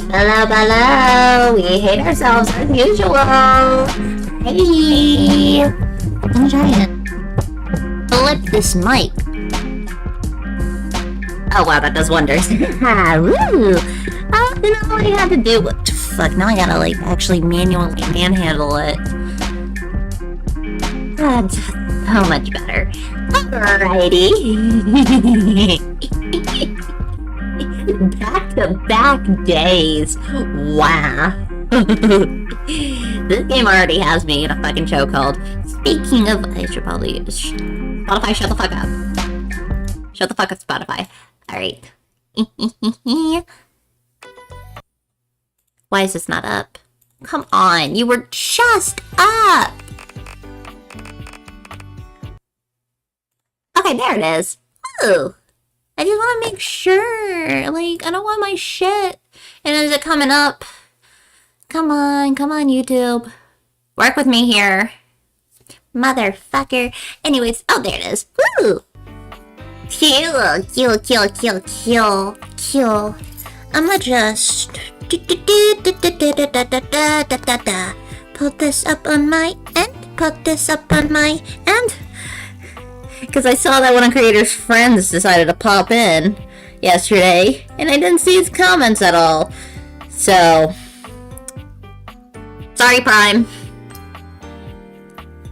Hello, hello. We hate ourselves as usual. Hey. I'm trying to flip this mic. Oh wow, that does wonders. Woo. You know what I had to do? Fuck, now I gotta like actually manually manhandle it. That's so much better. Alrighty. Back-to-back days. Wow. This game already has me in a fucking chokehold. Speaking of, I should probably Spotify, shut the fuck up. Shut the fuck up, Spotify. Alright. Why is this not up? Come on, you were just up! Okay, there it is. Ooh. I just want to make sure. Like, I don't want my shit. And is it coming up? Come on, YouTube. Work with me here. Motherfucker. Anyways, oh, there it is. Woo! Kill. I'ma just put this up on my end. Because I saw that one of Creator's friends decided to pop in yesterday, and I didn't see his comments at all. So, sorry, Prime.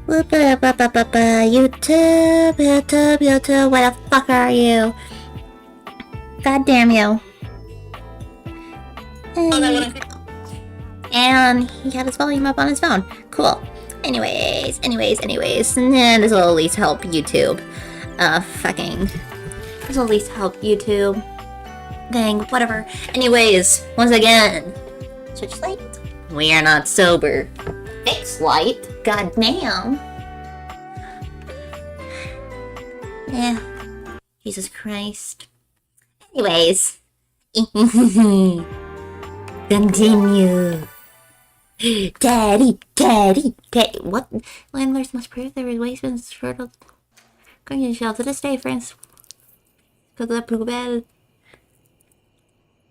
YouTube, where the fuck are you? God damn you. And he had his volume up on his phone. Cool. Anyways, and this will at least help YouTube. This will at least help YouTube. Dang, whatever. Anyways, once again, switch light. We are not sober. Fix light. God damn. Yeah. Jesus Christ. Anyways. Continue. Daddy. What? Landlords must prove their replacements fertile. Going to shell to this day, friends. Because of that poo bad.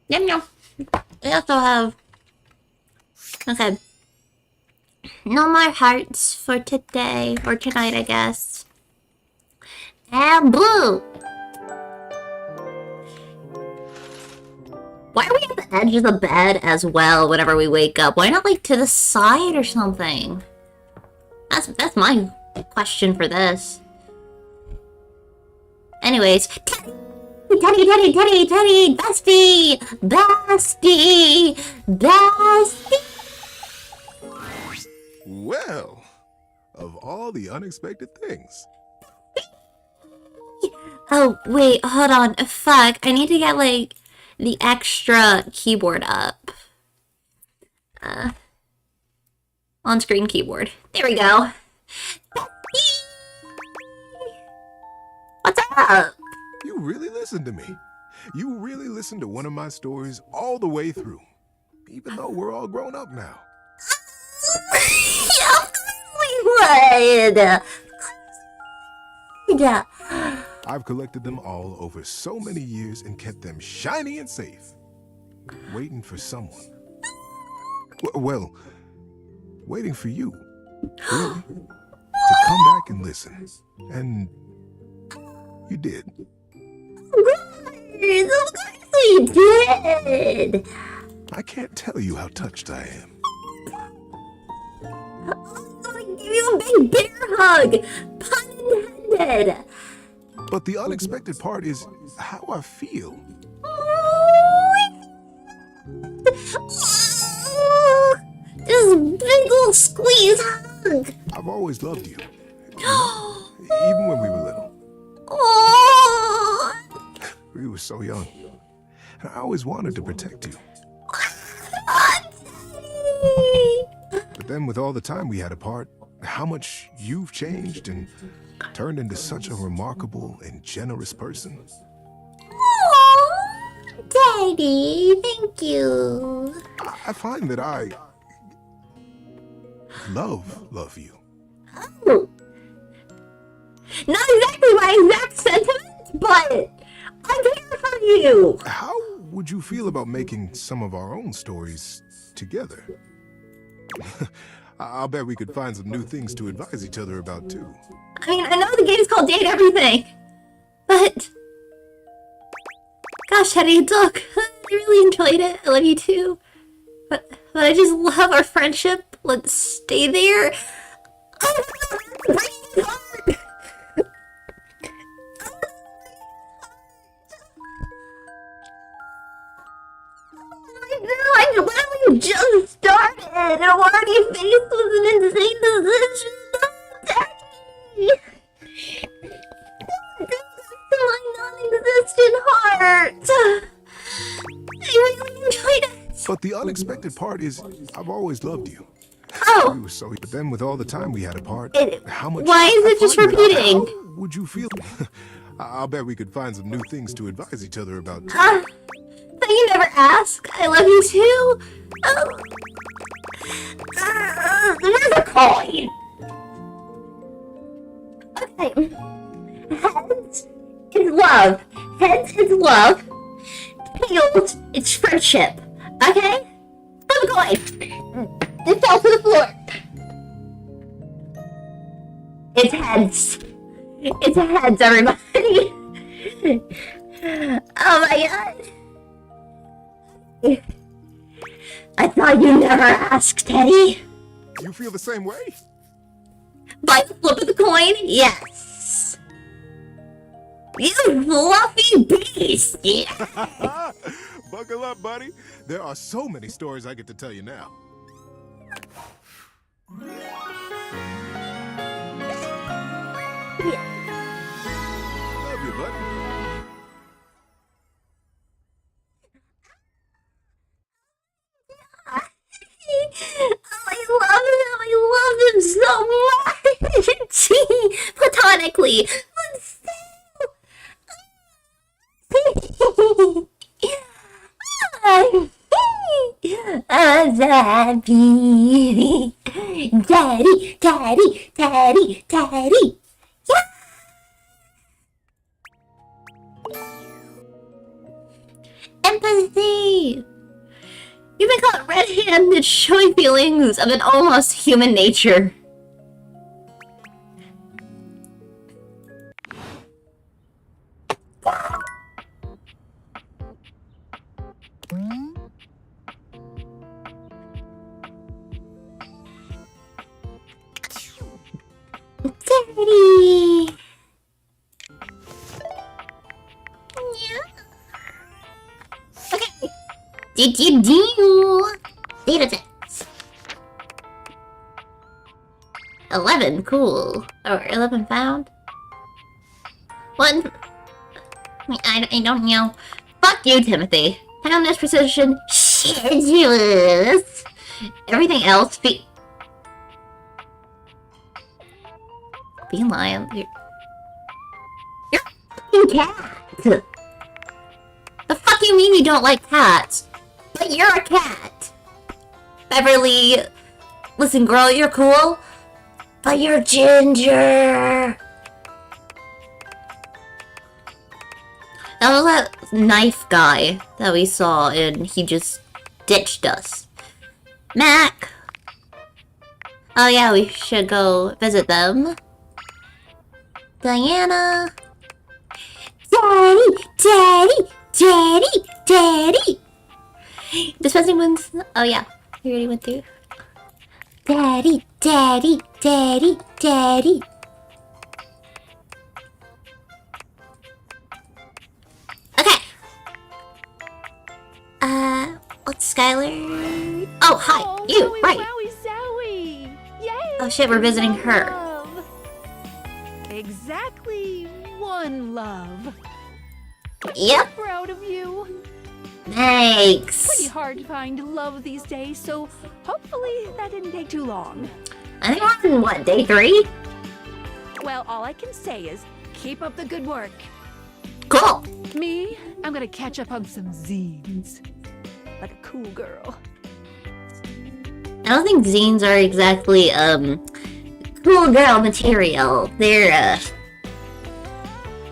Yum. We also have. Okay. No more hearts for today. Or tonight, I guess. And blue! Why are we at the edge of the bed as well whenever we wake up? Why not, like, to the side or something? That's my question for this. Anyways, Teddy! Bestie! Well, of all the unexpected things. Oh, wait, hold on. Fuck, I need to get, like, the extra keyboard up. On-screen keyboard. There we go. What's up? You really listened to me. You really listened to one of my stories all the way through. Even though we're all grown up now. I've collected them all over so many years and kept them shiny and safe. Waiting for someone. Well, waiting for you. Really. To come back and listen. And you did. Of course we did! I can't tell you how touched I am. I'm gonna give you a big bear hug! Pun intended! But the unexpected part is how I feel. This big old squeeze hug! I've always loved you. Even when we were little. Oh. We were so young. And I always wanted to protect you. But then with all the time we had apart, how much you've changed and turned into such a remarkable and generous person. Oh, Daddy, thank you. I find that I love you. Oh. Not exactly my exact sentiment, but I care for you. How would you feel about making some of our own stories together? I'll bet we could find some new things to advise each other about, too. I mean, I know the game's called Date Everything, but... Gosh, Teddy, look, I really enjoyed it. I love you too. But I just love our friendship. Let's stay there. Oh, breaking heart. I literally just started, and I'm already faced with an insane decision. Daddy! My non-existent heart! I really enjoyed it! But the unexpected part is, I've always loved you. Oh! We were so, but then with all the time we had apart, how much... Why is it just repeating? How would you feel? I'll bet we could find some new things to advise each other about. But you never ask. I love you too. Where's the coin? Okay. Heads is love. Heads is love. Tails is friendship. Okay? Flip the coin. It fell to the floor. It's heads. It's heads, everybody. Oh my god. I thought you never asked, Teddy. You feel the same way? By the flip of the coin, yes. You fluffy beast. Yeah. Buckle up, buddy. There are so many stories I get to tell you now. Love you, buddy. I love him so much. Platonically. But still. I'm so happy. Daddy, daddy, daddy, daddy. Yeah. Empathy. You've been caught red-handed showing feelings of an almost human nature. Dirty. Yeah. Okay. Data sets. 11, cool. Or 11 found. One. I don't know. Fuck you, Timothy. Found this precision. Schedulous. Everything else Feline. You're a fucking cat. The fuck you mean you don't like cats? But you're a cat. Beverly, listen girl, you're cool, but you're ginger. That was that knife guy that we saw and he just ditched us. Mac. Oh yeah, we should go visit them. Diana. Daddy, daddy, daddy, daddy. Dispensing wounds. Oh yeah, we already went through. Daddy, daddy, daddy, daddy. Okay. What's Skylar? Oh, hi, oh, you, Zowie, right. Wowie, Zowie. Yay, Oh shit, we're visiting her. love. Exactly one love. Yep, Proud of you. Pretty thanks. hard to find love these days, so hopefully that didn't take too long. I think we're on, what, day 3? Well, all I can say is keep up the good work. Cool. Me, I'm gonna catch up on some zines. Like a cool girl. I don't think zines are exactly, cool girl material. They're,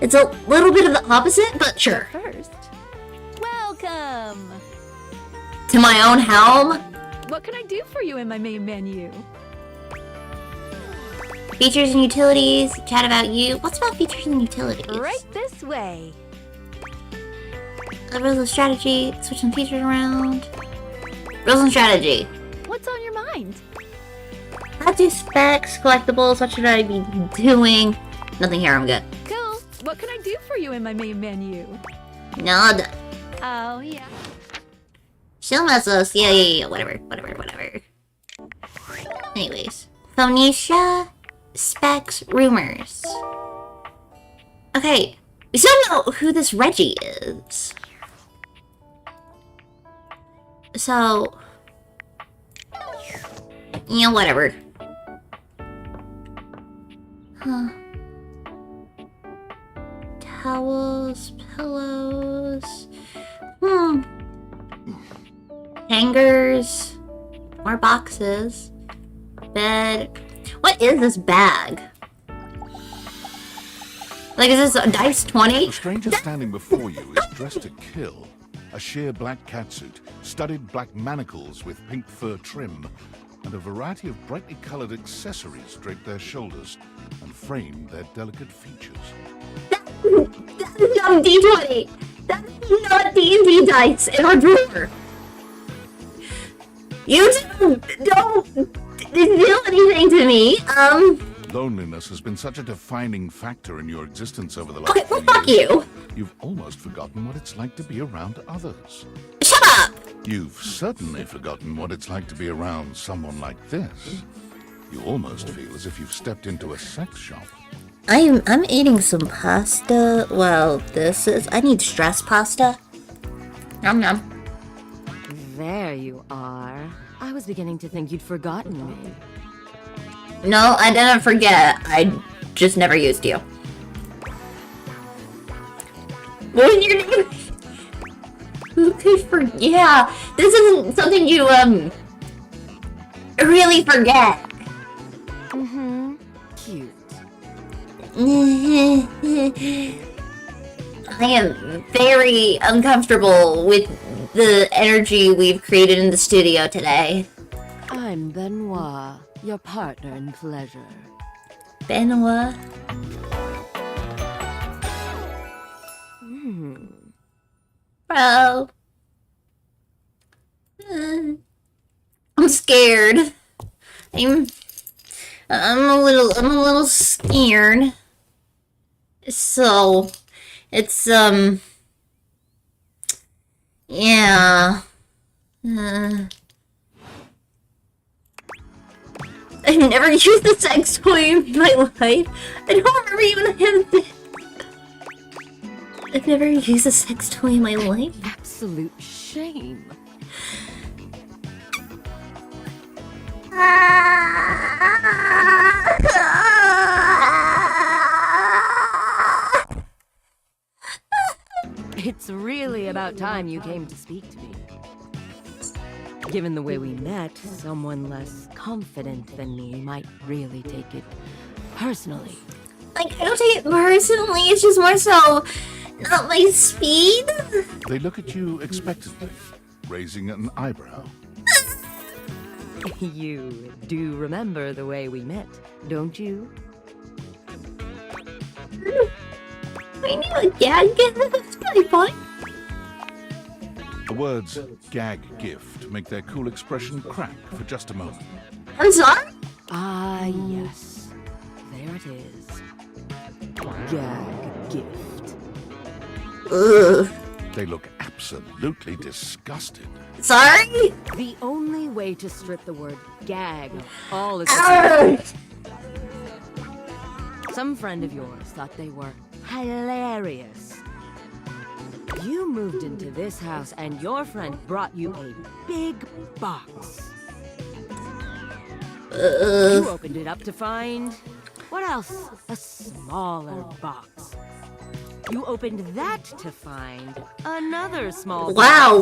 it's a little bit of the opposite, but sure. First, welcome welcome. To my own helm? What can I do for you in my main menu? Features and utilities. Chat about you. What's about features and utilities? Right this way. Rules and strategy. Switch some features around. Rules and strategy. What's on your mind? I do specs, collectibles. What should I be doing? Nothing here. I'm good. Cool. What can I do for you in my main menu? Nada. Oh, yeah. She'll mess us. Yeah. Whatever. Anyways. Phoenicia. Specs. Rumors. Okay. We still don't know who this Reggie is. So... yeah, whatever. Huh. Towels, pillows... Hangers... more boxes... bed... What is this bag? Like, is this a dice 20? The stranger standing before you is dressed to kill. A sheer black catsuit, studded black manacles with pink fur trim, and a variety of brightly colored accessories drape their shoulders and frame their delicate features. That is not D20! That is not D&D dice in our drawer! You don't do anything to me, Loneliness has been such a defining factor in your existence over the last Okay, well, few fuck years. you! You've almost forgotten what it's like to be around others. Shut up! You've certainly forgotten what it's like to be around someone like this. You almost feel as if you've stepped into a sex shop. I'm eating some pasta. Well, I need stress pasta. Nom nom. There you are. I was beginning to think you'd forgotten me. No, I didn't forget. I just never used you. What was your name? Who could forget? Yeah, this isn't something you, really forget. Mm-hmm. Cute. I am very uncomfortable with the energy we've created in the studio today. I'm Benoit, your partner in pleasure. Benoit? Bro. I'm scared. I'm a little scared. So, it's, yeah. I've never used a sex toy in my life. I don't remember even having this. I've never used a sex toy in my life. Absolute shame. It's really about time you came to speak to me. Given the way we met, someone less confident than me might really take it personally. Like, I don't take it personally, it's just more so not my speed. They look at you expectantly, raising an eyebrow. You do remember the way we met, don't you? I knew a gag gift. That's pretty fun. The words gag gift make their cool expression crack for just a moment. I'm sorry? Ah, yes. There it is. Gag gift. Ugh. They look absolutely disgusted. Sorry? The only way to strip the word gag of all its Ugh. Some friend of yours thought they were hilarious. You moved into this house and your friend brought you a big box. You opened it up to find... what else? A smaller box. You opened that to find another small Wow,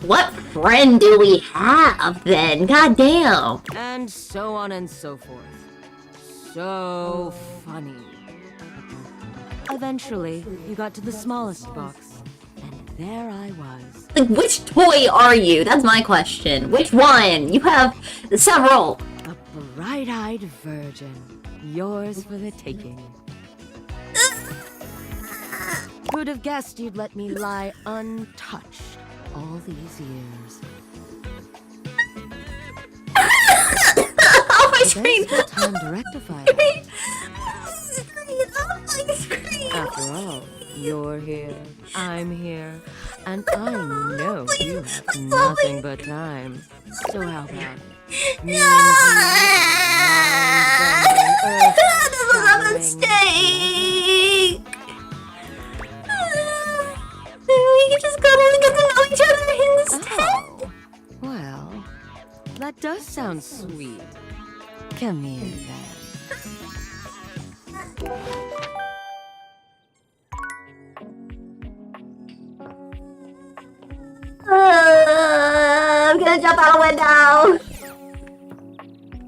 what friend do we have then? God damn. and so on and so forth. So funny. Eventually, you got to the smallest box, and there I was. Like, which toy are you? That's my question. Which one? You have several. A bright-eyed virgin. Yours for the taking. Who'd have guessed you'd let me lie untouched all these years? Oh, my There's screen! still time to rectify it. Oh, my screen! After all, you're here, I'm here, and I know you have nothing but time. So how about me This was a mistake! We can just go and get to know each other instead. Oh, well, that does sound sweet. Come here, then. I'm gonna jump out a window.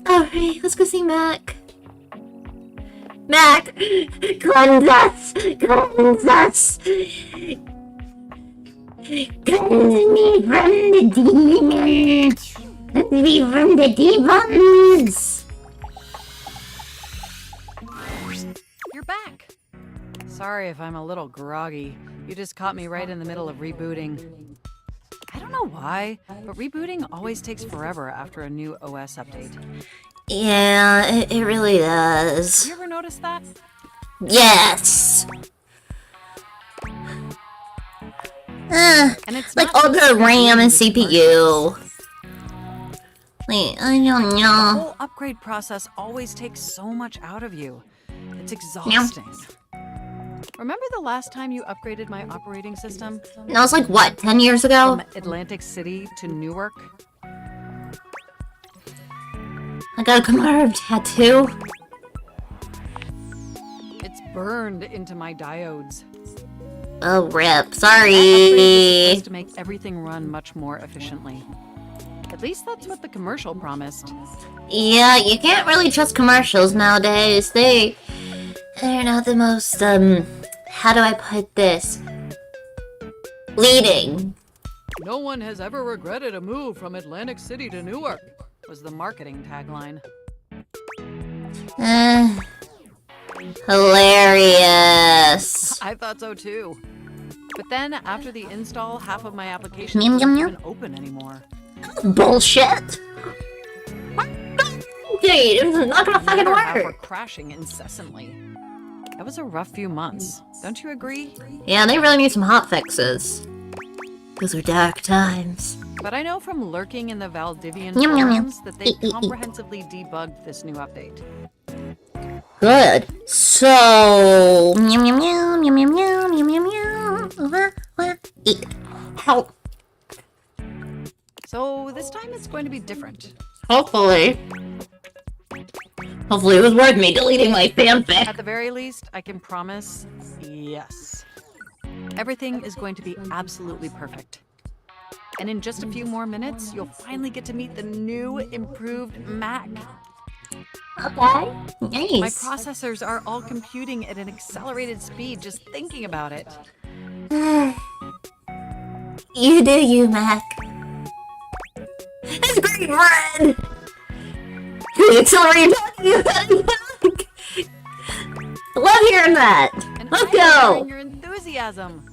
Alright, let's go see Mac. Mac! Cleanse us! Cleanse us! Cleanse me from the demons! Cleanse me from the demons! You're back. Sorry if I'm a little groggy. You just caught me right in the middle of rebooting. I don't know why, but rebooting always takes forever after a new OS update. Yeah, it really does. You ever notice that? Yes! And it's Like not all just the RAM and rebooting the commercials. CPU. Wait, I don't The know. whole upgrade process always takes so much out of you. It's exhausting. Remember the last time you upgraded my operating system? That was like, what, 10 years ago? From Atlantic City to Newark? I got a commemorative tattoo. It's burned into my diodes. Oh, rip. That upgrade is Sorry. supposed to make everything run much more efficiently. At least that's what the commercial promised. Yeah, you can't really trust commercials nowadays. They're not the most, how do I put this? Leading. No one has ever regretted a move from Atlantic City to Newark, was the marketing tagline. Hilarious. I thought so too. But then, after the install, half of my application Yum, didn't yum, yum. even open anymore. Bullshit. Dude, it's not gonna fucking Another half were work. crashing incessantly. That was a rough few months. Don't you agree? Yeah, they really need some hot fixes. Those were dark times. But I know from lurking in the Valdivian Yum, yum, yum. forums that they comprehensively debugged this new update. Good. So, meow meow meow meow meow meow meow meow meow. Eat. Help. So this time it's going to be different. Hopefully. Hopefully it was worth me deleting my fanfic. At the very least, I can promise, yes. Everything is going to be absolutely perfect. And in just a few more minutes, you'll finally get to meet the new, improved Mac. Okay. My Nice. processors are all computing at an accelerated speed just thinking about it. You do you, Mac. It's great, Red! The accelerator talking about it, Mac. Love hearing that. And Let's I'm go. admiring your enthusiasm.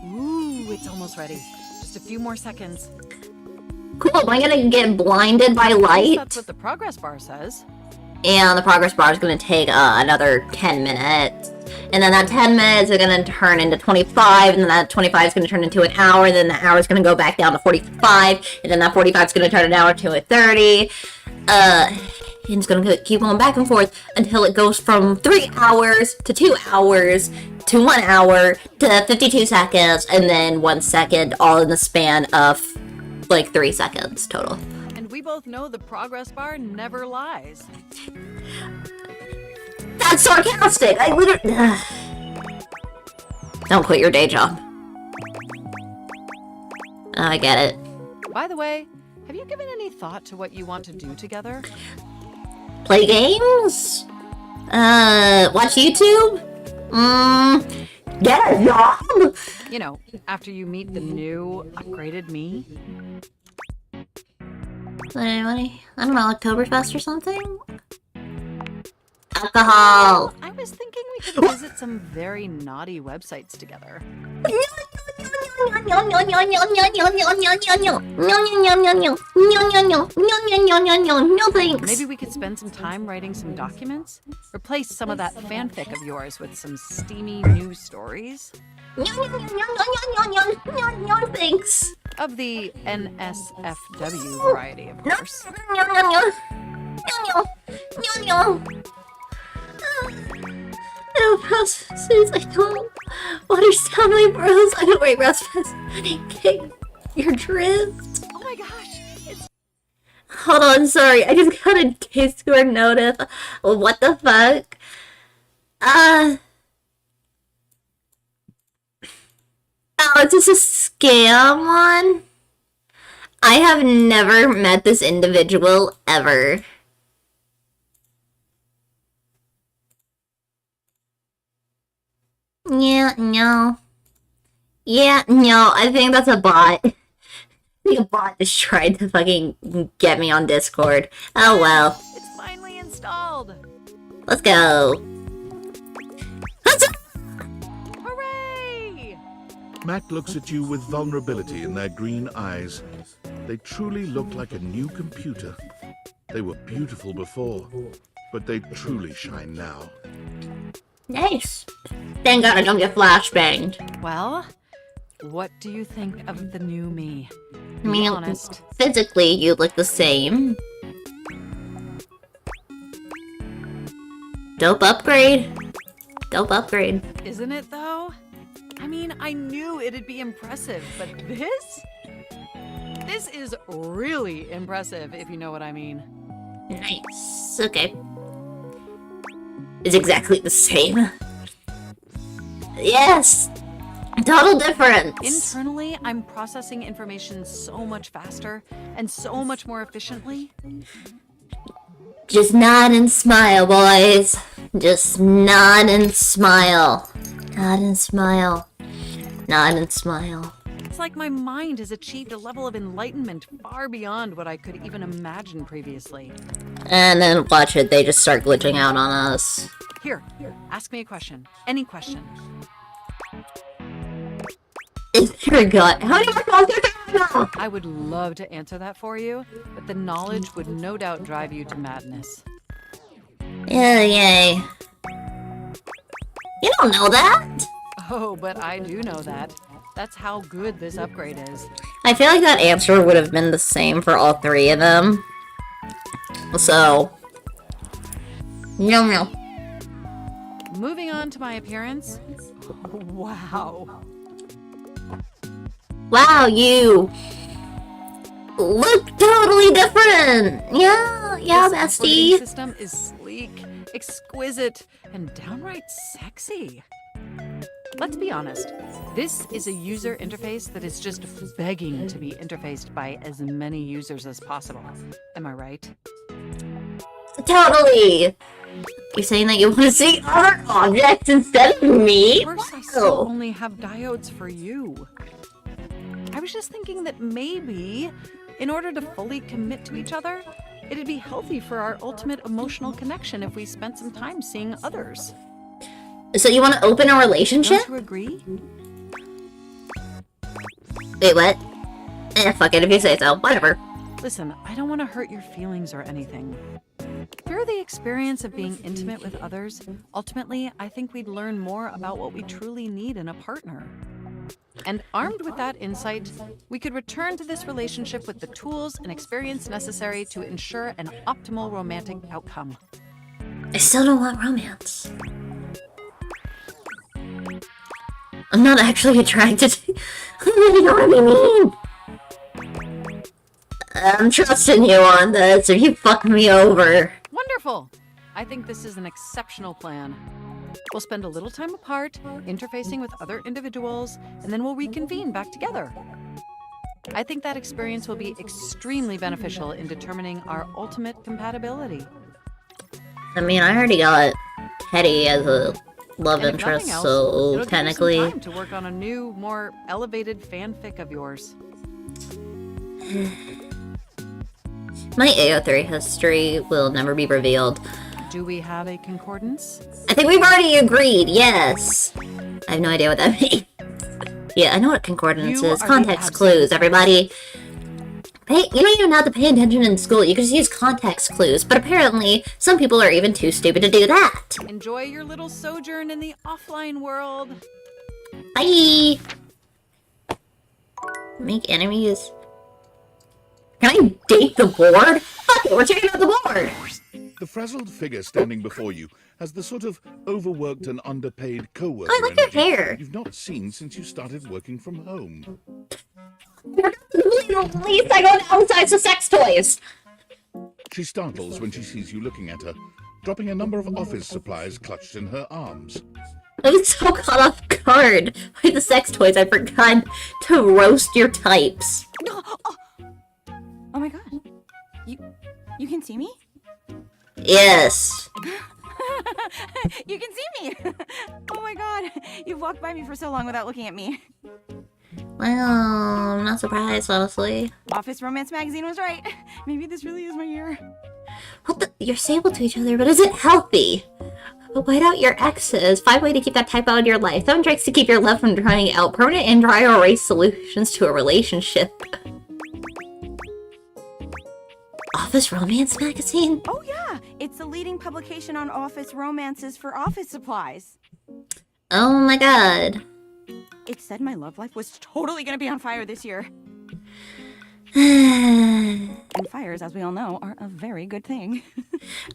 Ooh, it's almost ready. Just a few more seconds. Cool, am I gonna get blinded by At least light? that's what the progress bar says. And the progress bar is going to take another 10 minutes. And then that 10 minutes is going to turn into 25, and then that 25 is going to turn into an hour, and then the hour is going to go back down to 45, and then that 45 is going to turn an hour to a 30. And it's going to keep going back and forth until it goes from 3 hours to 2 hours to 1 hour to 52 seconds, and then 1 second, all in the span of like 3 seconds total. And we both know the progress bar never lies. That's sarcastic. I literally. Don't quit your day job. I get it. By the way, have you given any thought to what you want to do together? Play games? Watch YouTube? Get a job! You know, after you meet the new, upgraded me. Anybody? I don't know, Oktoberfest or something? Alcohol! I was thinking we could visit some very naughty websites together. No thanks. Maybe we could spend some time writing some documents? Replace some of that fanfic of yours with some steamy new stories? No thanks. Of the NSFW variety, of course. I don't process. I don't understand my bros. I don't write process. Okay, your drift. Oh my gosh! Hold on, sorry. I just got a Discord notice. What the fuck? Oh, is this a scam one? I have never met this individual ever. Yeah, no. Yeah, no, I think that's a bot. I think a bot just tried to fucking get me on Discord. Oh well. It's finally installed! Let's go. Hooray! Matt looks at you with vulnerability in their green eyes. They truly look like a new computer. They were beautiful before, but they truly shine now. Nice. Thank God I don't get flashbanged. Well, what do you think of the new me? I mean, Be honest. physically, you look the same. Dope upgrade. Dope upgrade. Isn't it, though? I mean, I knew it'd be impressive, but this? This is really impressive, if you know what I mean. Nice. Okay. It's exactly the same. Yes! Total difference! Internally, I'm processing information so much faster and so much more efficiently. Just nod and smile, boys. Just nod and smile. Nod and smile. Nod and smile. It's like my mind has achieved a level of enlightenment far beyond what I could even imagine previously. And then watch it, they just start glitching out on us. Here, ask me a question. Any question. It's your gut. How do you know? I would love to answer that for you, but the knowledge would no doubt drive you to madness. Yeah, yay. You don't know that. Oh, but I do know that. That's how good this upgrade is. I feel like that answer would have been the same for all three of them. So. No. Moving on to my appearance. Wow. Wow, you look totally different. Yeah, This bestie. operating system is sleek, exquisite, and downright sexy. Let's be honest, this is a user interface that is just begging to be interfaced by as many users as possible. Am I right? Totally. You're saying that you want to see other objects instead of me? Of course, I still only have diodes for you. I was just thinking that maybe, in order to fully commit to each other, it'd be healthy for our ultimate emotional connection if we spent some time seeing others. So you want to open a relationship? Don't you agree? Wait, what? Fuck it if you say so. Whatever. Listen, I don't want to hurt your feelings or anything. Through the experience of being intimate with others, ultimately, I think we'd learn more about what we truly need in a partner. And armed with that insight, we could return to this relationship with the tools and experience necessary to ensure an optimal romantic outcome. I still don't want romance. I'm not actually attracted to... You know what I mean? I'm trusting you on this, or you fuck me over. Wonderful! I think this is an exceptional plan. We'll spend a little time apart, interfacing with other individuals, and then we'll reconvene back together. I think that experience will be extremely beneficial in determining our ultimate compatibility. I mean, I already got Teddy as a love And if nothing interest, else, so it'll give you technically. some time to work on a new, more elevated fanfic of yours. My AO3 history will never be revealed. Do we have a concordance? I think we've already agreed, yes. I have no idea what that means. Yeah, I know what concordance You is. are the Context absolute clues, everybody. You don't even have to pay attention in school. You can just use context clues. But apparently, some people are even too stupid to do that. Enjoy your little sojourn in the offline world. Bye! Make enemies. Can I date the board? Fuck it, we're checking out the board! The frazzled figure standing before you has the sort of overworked and underpaid co-worker I like your energy hair. you've not seen since you started working from home. At least I go outside to sex toys! She startles when she sees you looking at her, dropping a number of office supplies clutched in her arms. I was so caught off guard by the sex toys, I forgot to roast your types. Oh my god. You can see me? Yes. You can see me! Oh my god. You've walked by me for so long without looking at me. Well, I'm not surprised, honestly. Office Romance Magazine was right. Maybe this really is my year. What the? You're stable to each other, but is it healthy? White out your exes. 5 ways to keep that type out of your life. 7 tricks to keep your love from drying out. Permanent and dry erase solutions to a relationship. Office Romance Magazine? Oh yeah! It's the leading publication on office romances for office supplies. Oh my god. It said my love life was totally gonna be on fire this year. I And fires, as we all know, are a very good thing.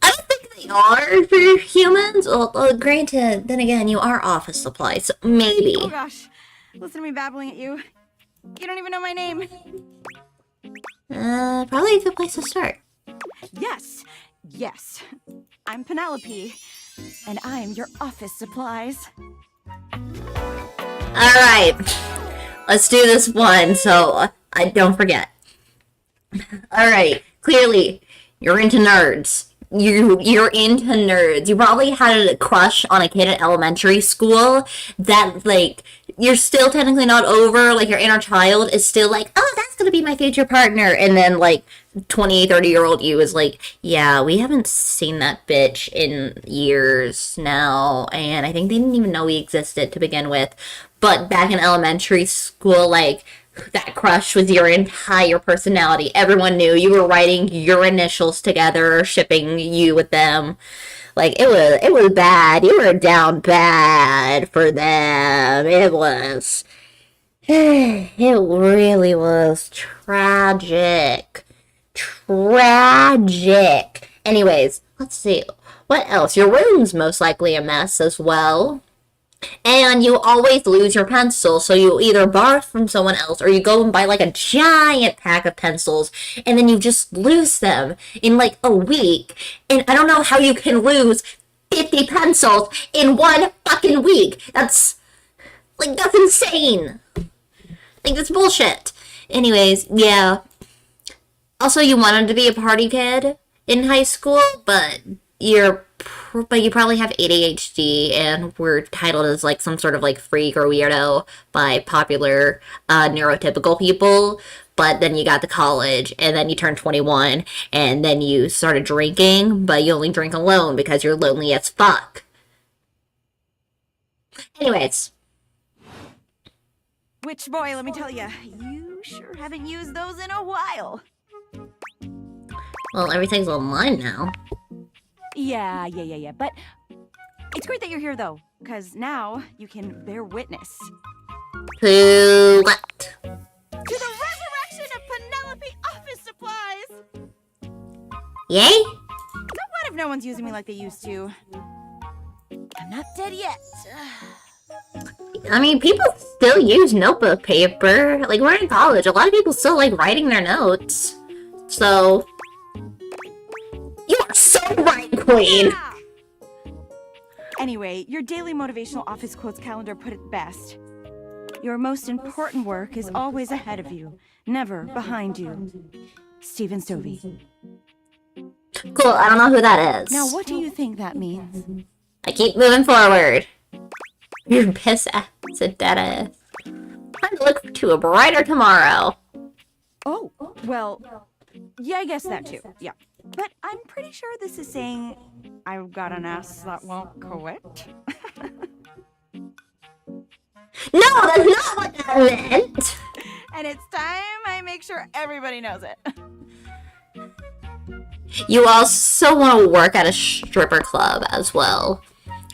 don't think they are for humans. Well, granted, then again, you are office supplies, so maybe. Oh gosh. Listen to me babbling at you. You don't even know my name. Probably a good place to start. Yes. Yes. I'm Penelope. And I'm your office supplies. Alright. Let's do this one so I don't forget. Alright. Clearly, you're into nerds. You're into nerds. You probably had a crush on a kid in elementary school that, like, you're still technically not over. Like, your inner child is still like, oh, that's gonna be my future partner. And then, like, 20, 30-year-old you is like, yeah, we haven't seen that bitch in years now. And I think they didn't even know we existed to begin with. But back in elementary school, like, that crush was your entire personality. Everyone knew you were writing your initials together, or shipping you with them. Like, it was bad. You were down bad for them. It was. It really was tragic. Tragic. Anyways, let's see. What else? Your room's most likely a mess as well. And you always lose your pencil, so you either borrow from someone else or you go and buy like a giant pack of pencils and then you just lose them in like a week. And I don't know how you can lose 50 pencils in one fucking week. That's insane. Like, that's bullshit. Anyways, yeah. Also, you wanted to be a party kid in high school, but you probably have ADHD and were titled as like some sort of like freak or weirdo by popular neurotypical people. But then you got to college and then you turned 21 and then you started drinking, but you only drink alone because you're lonely as fuck. Anyways. Which, boy, let me tell you, you sure haven't used those in a while. Well, everything's online now. Yeah. But it's great that you're here, though, because now you can bear witness To what? to the resurrection of Penelope office supplies. Yay? So what if no one's using me like they used to? I'm not dead yet. I mean, people still use notebook paper. Like, we're in college. A lot of people still like writing their notes. So, you are so right, Queen. Yeah. Anyway, your daily motivational office quotes calendar put it best. Your most important work is always ahead of you, never behind you. Stephen Stovey. Cool, I don't know who that is. Now, what do you think that means? I keep moving forward. Your piss ass and dead ass. Time to look to a brighter tomorrow. Oh, well, yeah, I guess that too. Yeah. But I'm pretty sure this is saying I've got an ass that won't quit. No, that's not what that meant! And it's time I make sure everybody knows it. You also want to work at a stripper club as well.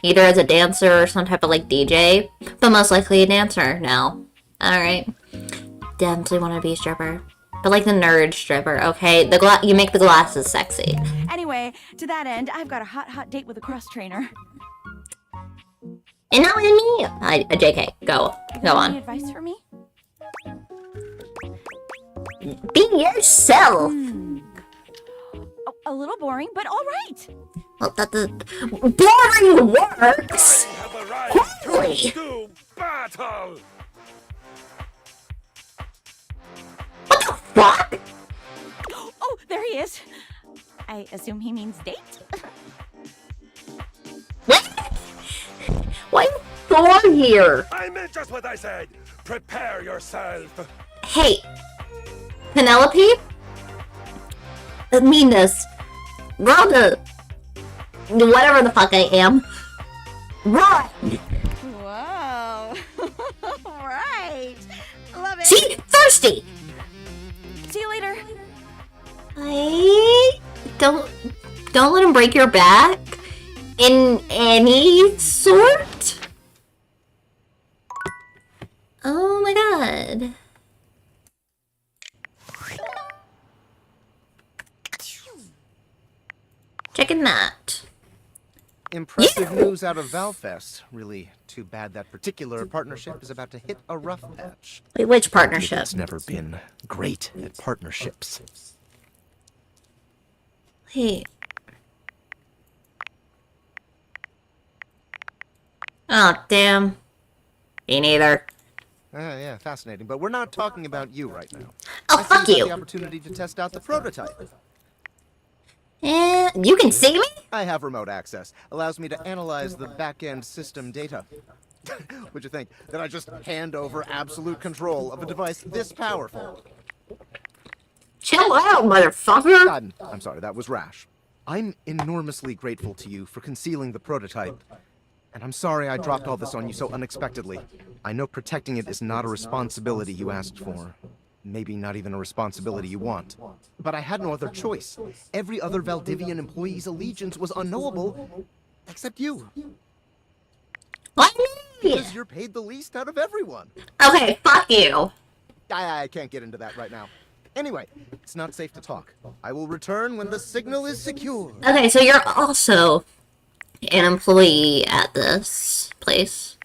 Either as a dancer or some type of like DJ, but most likely a dancer now. Alright. Definitely want to be a stripper. But like the nerd stripper, okay? You make the glasses sexy. Anyway, to that end, I've got a hot date with a cross trainer. And not with me! JK, go Any on. advice for me? Be yourself! Oh, a little boring, but all right. Well, boring works! Have arrived Holy! to battle! What the fuck? Oh, there he is. I assume he means date? What? Why is Thor here? I meant just what I said. Prepare yourself. Hey, Penelope? Meanness. Girl to... whatever the fuck I am. Run! Whoa. Right. Love it. See? Thirsty! See you later. Don't let him break your back in any sort. Oh my god. Checking that. Impressive news out of Valfest. Really too bad that particular partnership is about to hit a rough patch. Wait, which partnership? It's never been great at partnerships. Wait. Oh, damn. Me neither. Yeah, fascinating. But we're not talking about you right now. Oh, I see fuck had you. the opportunity to test out the prototype. You can see me? I have remote access. Allows me to analyze the back-end system data. What'd you think? That I just hand over absolute control of a device this powerful? Chill out, motherfucker. I'm sorry, that was rash. I'm enormously grateful to you for concealing the prototype. And I'm sorry I dropped all this on you so unexpectedly. I know protecting it is not a responsibility you asked for. Maybe not even a responsibility you want. But I had no other choice. Every other Valdivian employee's allegiance was unknowable, except you. What? Because you're paid the least out of everyone. Okay, fuck you. I can't get into that right now. Anyway, it's not safe to talk. I will return when the signal is secure. Okay, so you're also an employee at this place.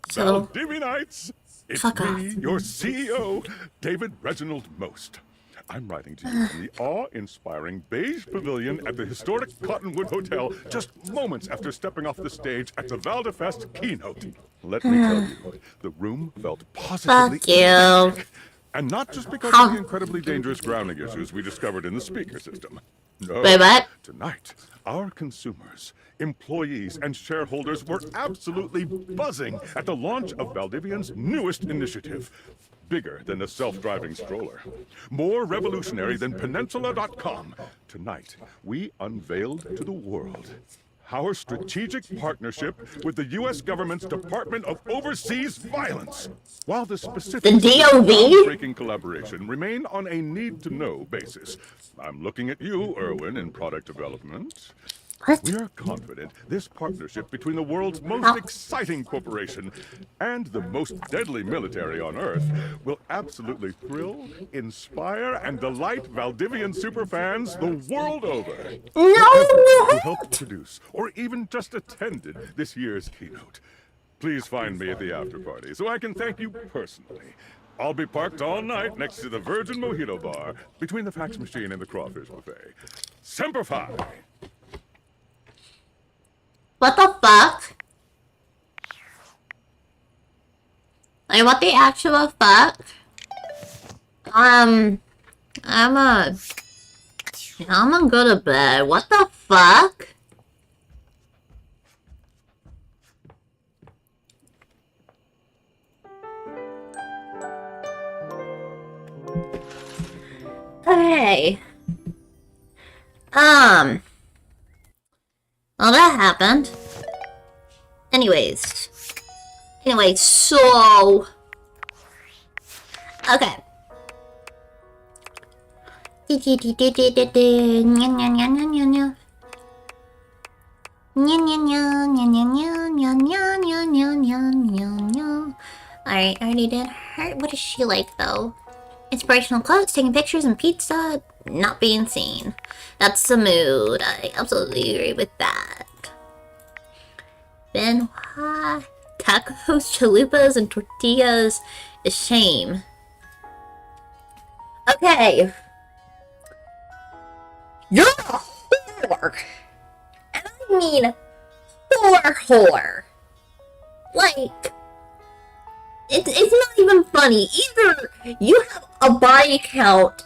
So, Valdivianites, it's Fuck me, off. your CEO, David Reginald Most. I'm writing to you from the awe-inspiring beige pavilion at the historic Cottonwood Hotel just moments after stepping off the stage at the Valdefest keynote. Let me tell you, the room felt positively fuck you. and not just because How- of the incredibly dangerous grounding issues we discovered in the speaker system. No. Wait, what? Tonight, our consumers, employees, and shareholders were absolutely buzzing at the launch of Valdivian's newest initiative. Bigger than the self-driving stroller. More revolutionary than Peninsula.com. Tonight, we unveiled to the world our strategic partnership with the U.S. government's Department of Overseas Violence. While the specifics The of this DOV? groundbreaking collaboration remain on a need-to-know basis. I'm looking at you, Erwin, in product development. What? We are confident this partnership between the world's most exciting corporation and the most deadly military on Earth will absolutely thrill, inspire, and delight Valdivian superfans the world over. No! Who helped produce or even just attended this year's keynote. Please find me at the after party so I can thank you personally. I'll be parked all night next to the Virgin Mojito Bar between the fax machine and the crawfish buffet. Semper Fi! What the fuck? Like, what the actual fuck? I'm gonna go to bed. What the fuck? Okay. Well, that happened. Anyways, so... Okay. Alright, I already did her. What is she like, though? Inspirational quotes, taking pictures, and pizza, not being seen. That's the mood. I absolutely agree with that. Benoit, tacos, chalupas, and tortillas is shame. Okay. You're a whore. And I mean whore. Like, it's not even funny. Either you have a body count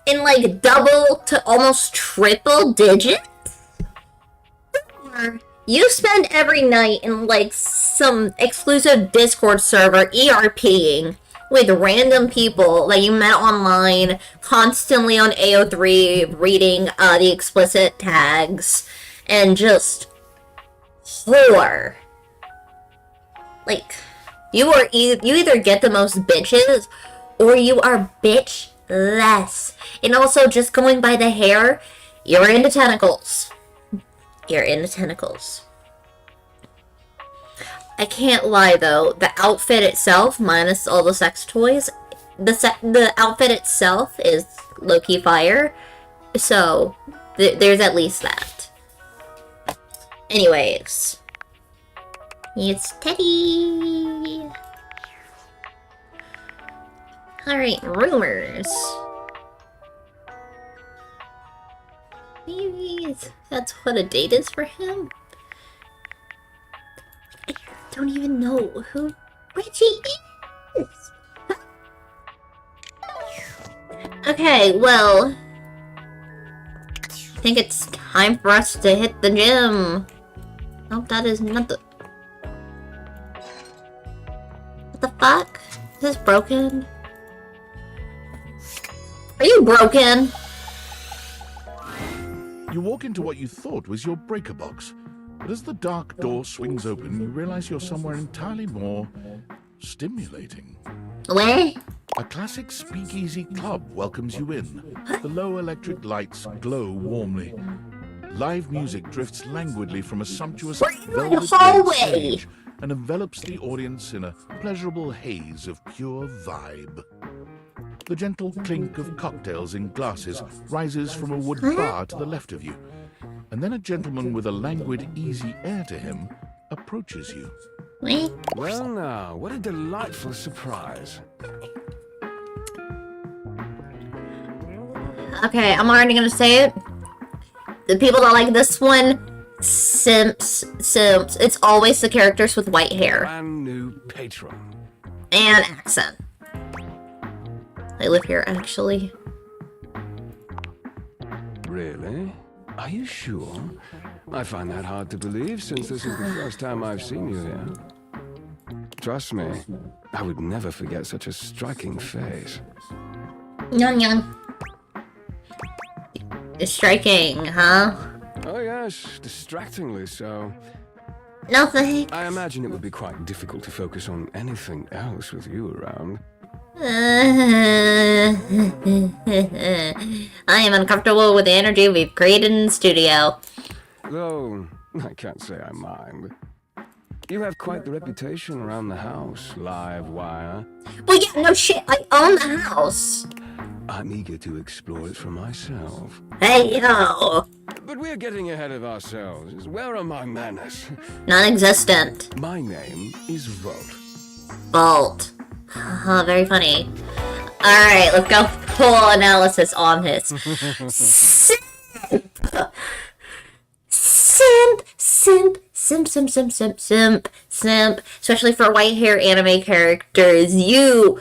in like double to almost triple digits, or you spend every night in like some exclusive Discord server ERPing with random people that you met online, constantly on AO3 reading the explicit tags, and just whore. Like, you either get the most bitches, or you are bitch-less. And also, just going by the hair, you're into tentacles. You're into tentacles. I can't lie, though. The outfit itself, minus all the sex toys, the outfit itself is low-key fire. So, there's at least that. Anyways. It's Teddy! Alright, rumors. Maybe that's what a date is for him? I don't even know who Richie is! Okay, well... I think it's time for us to hit the gym. Nope, that is not the... What the fuck? Is this broken? Are you broken? You walk into what you thought was your breaker box, but as the dark door swings open, you realize you're somewhere entirely more stimulating. Where? A classic speakeasy club welcomes you in. The low electric lights glow warmly. Live music drifts languidly from a sumptuous velvet stage and envelops the audience in a pleasurable haze of pure vibe. The gentle clink of cocktails in glasses rises from a wood bar to the left of you, and then a gentleman with a languid, easy air to him approaches you. Well now, what a delightful surprise. Okay, I'm already gonna say it. The people that like this one, simps. It's always the characters with white hair. Brand new patron. And accent. I live here, actually. Really? Are you sure? I find that hard to believe, since this is the first time I've seen you here. Trust me, I would never forget such a striking face. Nyan nyan. It's striking, huh? Oh yes, distractingly so. No thanks. I imagine it would be quite difficult to focus on anything else with you around. I am uncomfortable with the energy we've created in the studio. Though, I can't say I mind. You have quite the reputation around the house, live wire. Well, yeah, no shit, I own the house. I'm eager to explore it for myself. Hey, yo. But we're getting ahead of ourselves. Where are my manners? Non-existent. My name is Volt. Bolt. Very funny. Alright, let's go full analysis on this. Simp! Simp. Especially for white hair anime characters. You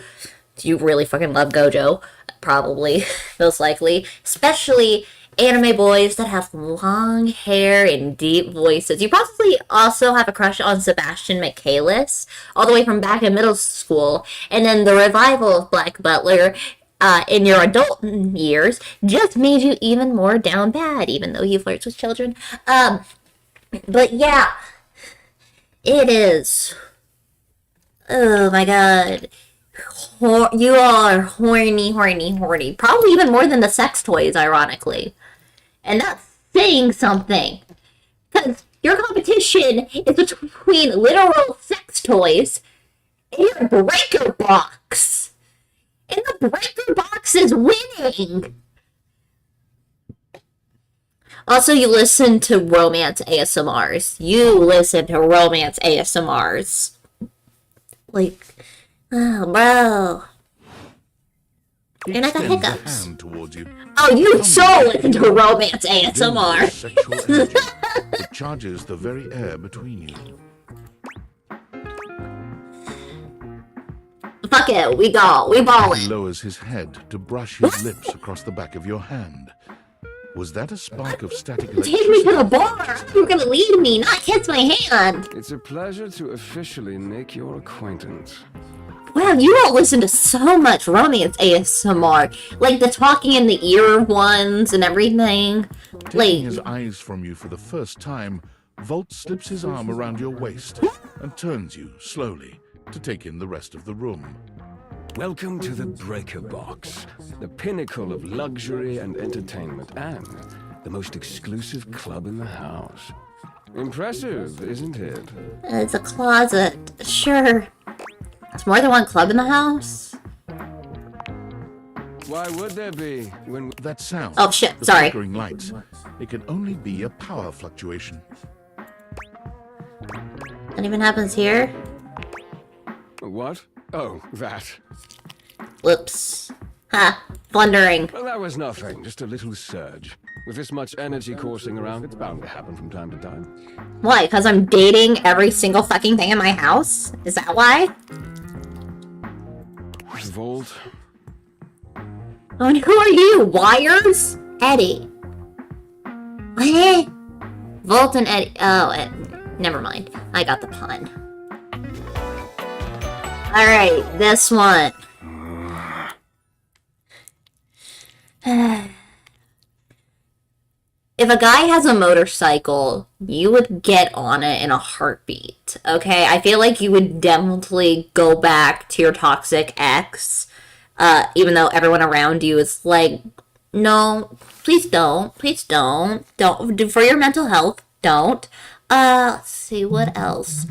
really fucking love Gojo. Probably. Most likely. Especially anime boys that have long hair and deep voices. You probably also have a crush on Sebastian Michaelis, all the way from back in middle school. And then the revival of Black Butler in your adult years just made you even more down bad, even though he flirts with children. But yeah, it is. Oh my god. You all are horny, horny, horny. Probably even more than the sex toys, ironically. And that's saying something. Because your competition is between literal sex toys and your breaker box. And the breaker box is winning. Also, you listen to romance ASMRs. You listen to romance ASMRs. Like, oh, bro. And I got hiccups. Oh, you so listen to romance ASMR. Sexual energy that charges the very air between you. Fuck it, we ballin'. He lowers his head to brush his lips across the back of your hand. Was that a spark of static electricity? Take me to the bar. You're gonna lead me, not kiss my hand. It's a pleasure to officially make your acquaintance. Wow, you all listen to so much romance ASMR. Like the talking in the ear ones and everything. Taking his eyes from you for the first time, Volt slips his arm around your waist and turns you slowly to take in the rest of the room. Welcome to the Breaker Box, the pinnacle of luxury and entertainment, and the most exclusive club in the house. Impressive, isn't it? It's a closet, sure. It's more than one club in the house. Why would there be when that sound? Oh shit, the sorry. flickering lights. It can only be a power fluctuation. That even happens here? What? Oh, that. Whoops. Ha, blundering. Well, that was nothing, just a little surge. With this much energy coursing around, it's bound to happen from time to time. Why? Because I'm dating every single fucking thing in my house? Is that why? Volt. Oh, and who are you? Wires? Eddie. What? Volt and Eddie. Oh, never mind. I got the pun. Alright, this one. If a guy has a motorcycle, you would get on it in a heartbeat, okay? I feel like you would definitely go back to your toxic ex, even though everyone around you is like, no, please don't, for your mental health, don't. Let's see, what else?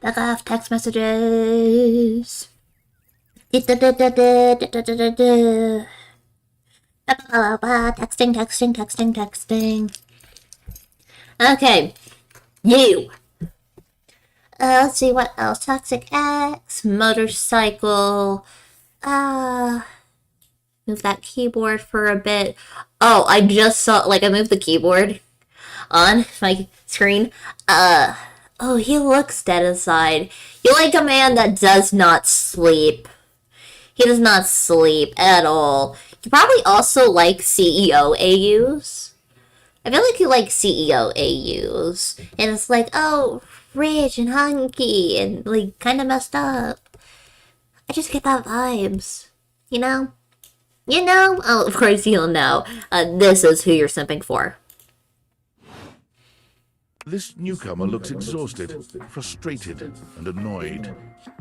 Back off, text messages. Texting. Okay, you. Let's see what else. Toxic X, motorcycle. Move that keyboard for a bit. Oh, I just saw, like, I moved the keyboard on my screen. Oh, he looks dead inside. You're like a man that does not sleep. He does not sleep at all. You probably also like CEO AUs. I feel like you like CEO AUs. And it's like, oh, rich and hunky and, like, kind of messed up. I just get that vibes. You know? You know? Oh, of course you'll know. This is who you're simping for. This newcomer looks exhausted, frustrated, and annoyed.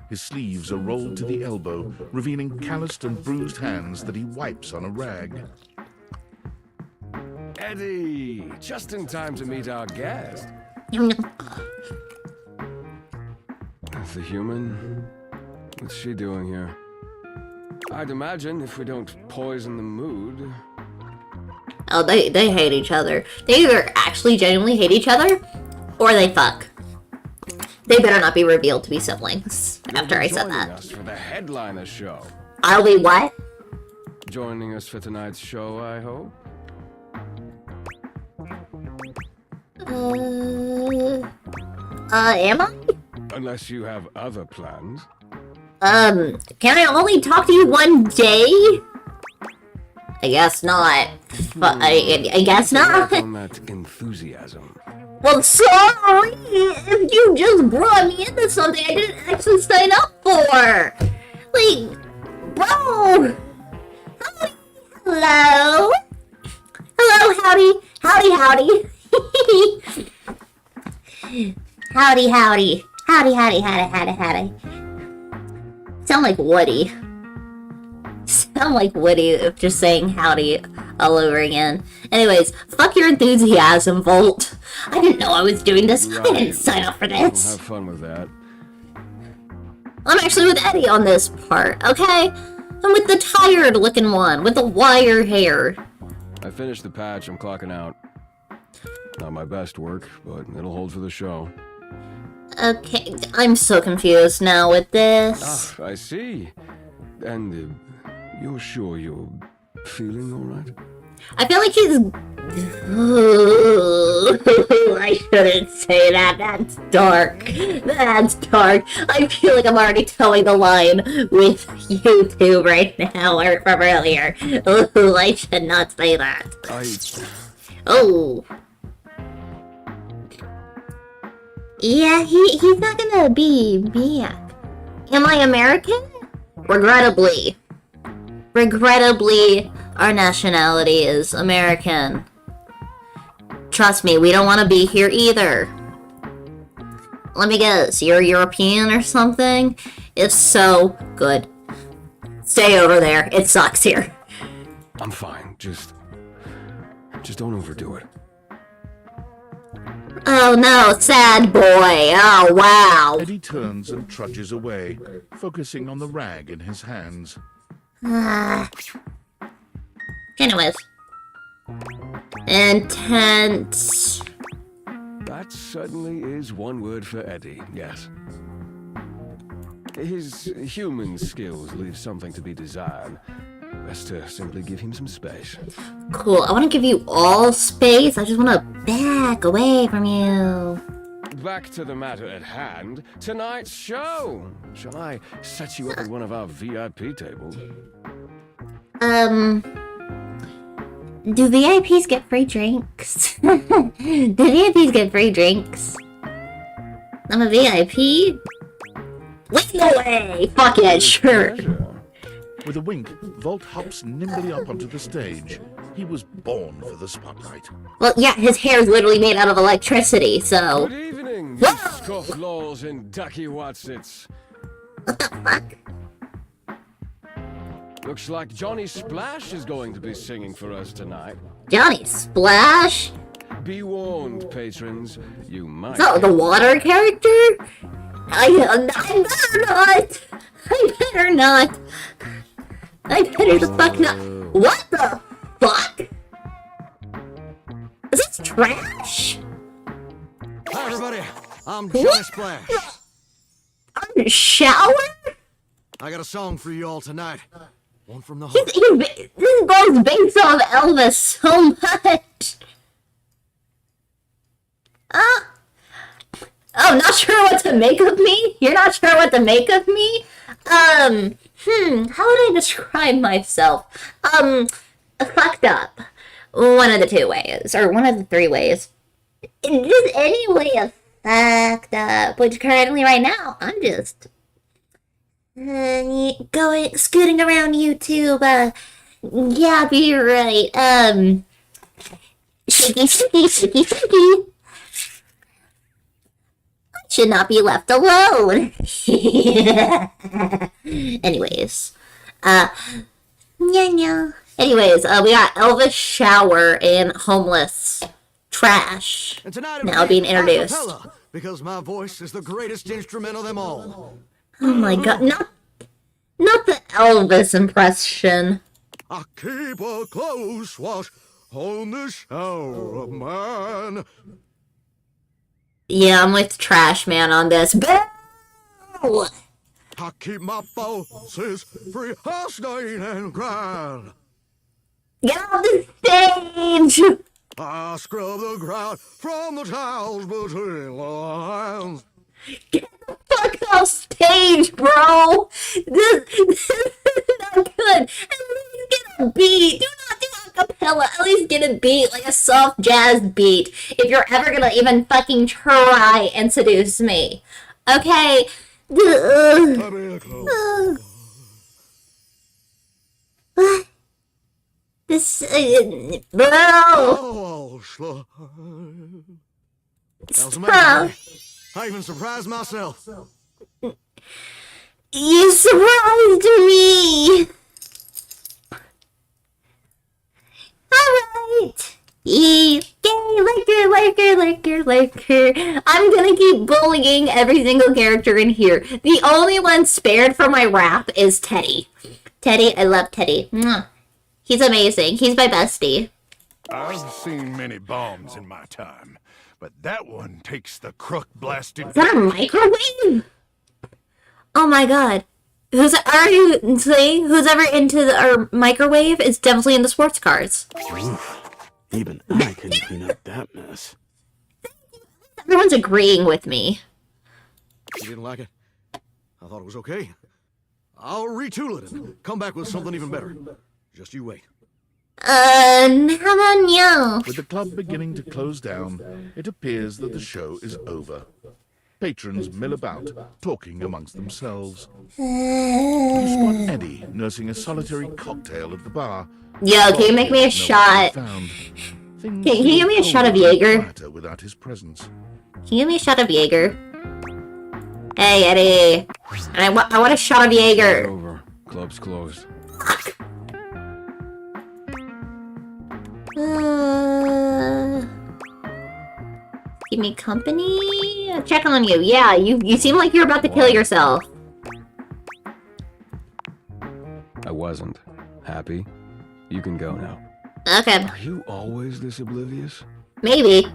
His sleeves are rolled to the elbow, revealing calloused and bruised hands that he wipes on a rag. Eddie, just in time to meet our guest. The human? What's she doing here? I'd imagine if we don't poison the mood. Oh, they hate each other. They either actually genuinely hate each other, or they fuck. They better not be revealed to be siblings after I said that. Joining us for the headliner show. I'll be what? Joining us for tonight's show, I hope. Am I? Unless you have other plans. Can I only talk to you one day? I guess not. But I guess not. On that enthusiasm. Well, sorry if you just brought me into something I didn't actually sign up for. Like, bro. Hello. Hello, howdy. Howdy, howdy. Howdy, howdy. Howdy, howdy, howdy, howdy, howdy. Sound like Woody. Sound like Woody of just saying howdy all over again. Anyways, fuck your enthusiasm, Volt. I didn't know I was doing this. I didn't sign up for this. Have fun with that. I'm actually with Eddie on this part, okay? I'm with the tired looking one, with the wire hair. I finished the patch, I'm clocking out. Not my best work, but it'll hold for the show. Okay, I'm so confused now with this. Ah, I see. And you're sure you're feeling alright? I feel like he's... I shouldn't say that. That's dark. That's dark. I feel like I'm already towing the line with YouTube right now, or from earlier. Ooh, I should not say that. Oh. Yeah, he's not gonna be back. Am I American? Regrettably. Regrettably, our nationality is American. Trust me, we don't want to be here either. Let me guess, you're European or something? If so, good. Stay over there. It sucks here. I'm fine. Just don't overdo it. Oh no, sad boy. Oh wow. Eddie turns and trudges away, focusing on the rag in his hands. Anyways. Intense. That certainly is one word for Eddie, yes. His human skills leave something to be desired. Best to simply give him some space. Cool, I want to give you all space. I just want to back away from you. Back to the matter at hand. Tonight's show. Shall I set you up at one of our VIP tables? Do VIPs get free drinks? Do VIPs get free drinks? I'm a VIP? Wait, no way! Fuck it, sure. With a wink, Volt hops nimbly up onto the stage. He was born for the spotlight. Well, yeah, his hair is literally made out of electricity, so... Good evening, you scofflaws and ducky watsits. What the fuck? Looks like Johnny Splash is going to be singing for us tonight. Johnny Splash? Be warned, patrons. You might... Is that the water character? I better not! I better not! I better the fuck not! What the fuck? Is this trash? Hi, everybody. I'm Johnny Splash. Shower? I got a song for you all tonight. One from the This heart. goes based off Elvis so much. Oh, not sure what to make of me? You're not sure what to make of me? How would I describe myself? Fucked up. One of the two ways, or one of the three ways. Just any way of fucked up, which currently right now, I'm just scooting around YouTube, yeah, be right, shaky. Should not be left alone. Anyways, Anyways, we got Elvis Shower and Homeless Trash And tonight now being introduced. acapella, because my voice is the greatest instrument of them all. Oh my god, not the Elvis impression. I keep a close watch on the shower of mine. Yeah, I'm with Trash Man on this. Boo! I keep my pulses free of stain and grind. Get off the stage! I scrub the ground from the towels between the lines. Get the fuck off stage, bro! This is not good. At least get a beat. Do not do acapella. At least get a beat, like a soft jazz beat, if you're ever gonna even fucking try and seduce me. Okay? This, bro. Oh, that was amazing. I even surprised myself. You surprised me. Alright. Yay, liquor. I'm gonna keep bullying every single character in here. The only one spared from my rap is Teddy. Teddy, I love Teddy. Mwah. He's amazing. He's my bestie. I've seen many bombs in my time, but that one takes the crook-blasted... Is that a microwave? Oh my god. Who's ever into our microwave is definitely in the sports cars. Oof. Even I can clean up that mess. Everyone's agreeing with me. You didn't like it? I thought it was okay. I'll retool it and come back with something even better. Just you wait. How about you? With the club beginning to close down, it appears that the show is over. Patrons mill about, talking amongst themselves. You spot Eddie nursing a solitary cocktail at the bar. Yo, can you make me a shot? Can you give me a shot of Jaeger? Without his presence. Can you give me a shot of Jaeger? Hey, Eddie. I want a shot of Jaeger. Over. Club's closed. Keep me company? Check on you. Yeah, you seem like you're about to kill yourself. I wasn't. Happy? You can go now. Okay. Are you always this oblivious? Maybe.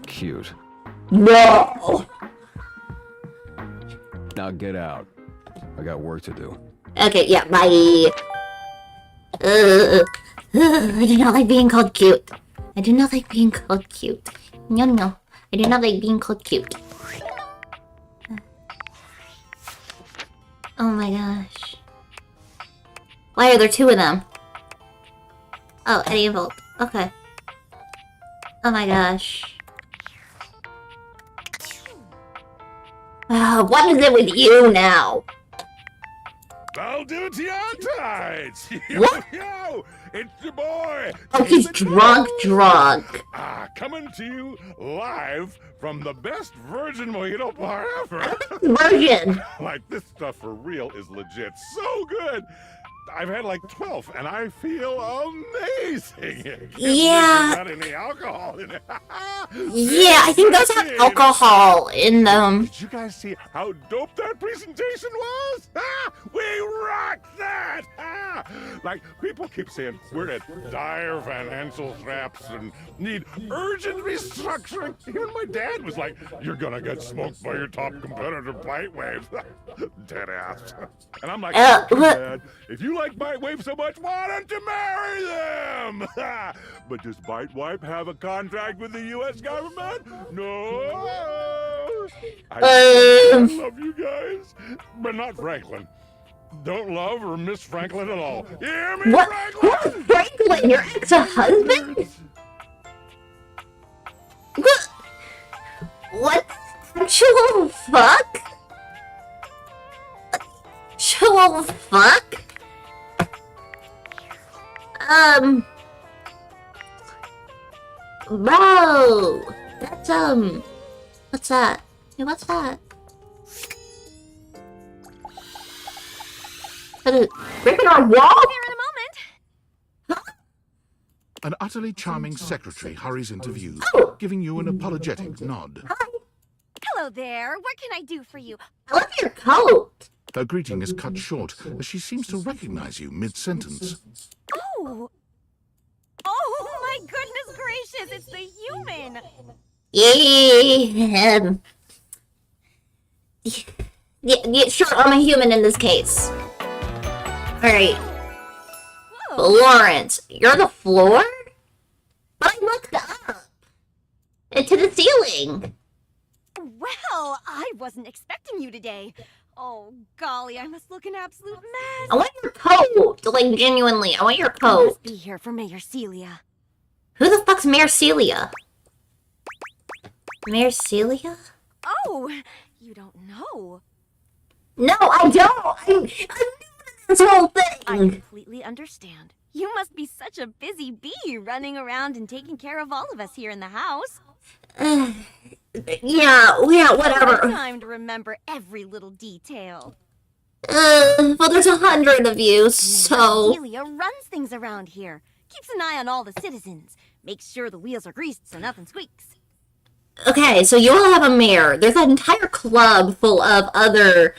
Cute. No! Now get out. I got work to do. Okay, yeah, bye. I do not like being called cute. I do not like being called cute. No. I do not like being called cute. Oh my gosh. Why are there two of them? Oh, Eddie and Volt. Okay. Oh my gosh. What is it with you now? Valdivia-tides! What? Yo! It's your boy! Oh, he's drunk. Coming to you live from the best virgin mojito bar ever! Virgin! Like, this stuff for real is legit so good! I've had like 12, and I feel amazing! Yeah. Not any alcohol in it. Yeah, I think those have alcohol in them. Did you guys see how dope that presentation was? We rocked that! Like, people keep saying we're at dire financial straps and need urgent restructuring. Even my dad was like, you're gonna get smoked by your top competitor, Bite Waves. Dead ass. And I'm like, Dad, if you like Bite Waves so much, why don't you marry them? But does Bite Wipe have a contract with the U.S. government? No. I love you guys, but not Franklin. Don't love or miss Franklin at all. You hear me, What? Franklin? Franklin, your ex-husband? What? Actual fuck? Actual fuck? Bro, that's, what's that? Hey, what's that? Ripping our wall? An utterly charming secretary hurries into view, giving you an apologetic nod. Hello there. What can I do for you? I love your coat. Her greeting is cut short as she seems to recognize you mid-sentence. Oh. Oh my goodness gracious, it's the human. Yeah, sure, I'm a human in this case. Alright. Florence, you're the floor? But I looked up. And to the ceiling. Well, I wasn't expecting you today. Oh, golly, I must look an absolute mess. I want your coat! Like, genuinely, I want your You coat. must be here for Mayor Celia. Who the fuck's Mayor Celia? Mayor Celia? Oh, you don't know. No, I don't! I'm new to this whole I thing! completely understand. You must be such a busy bee running around and taking care of all of us here in the house. Yeah, whatever. Time to remember every little detail. Well, there's 100 of you, so... Celia runs things around here. Keeps an eye on all the citizens. Makes sure the wheels are greased so nothing squeaks. Okay, so you all have a mayor. There's an entire club full of other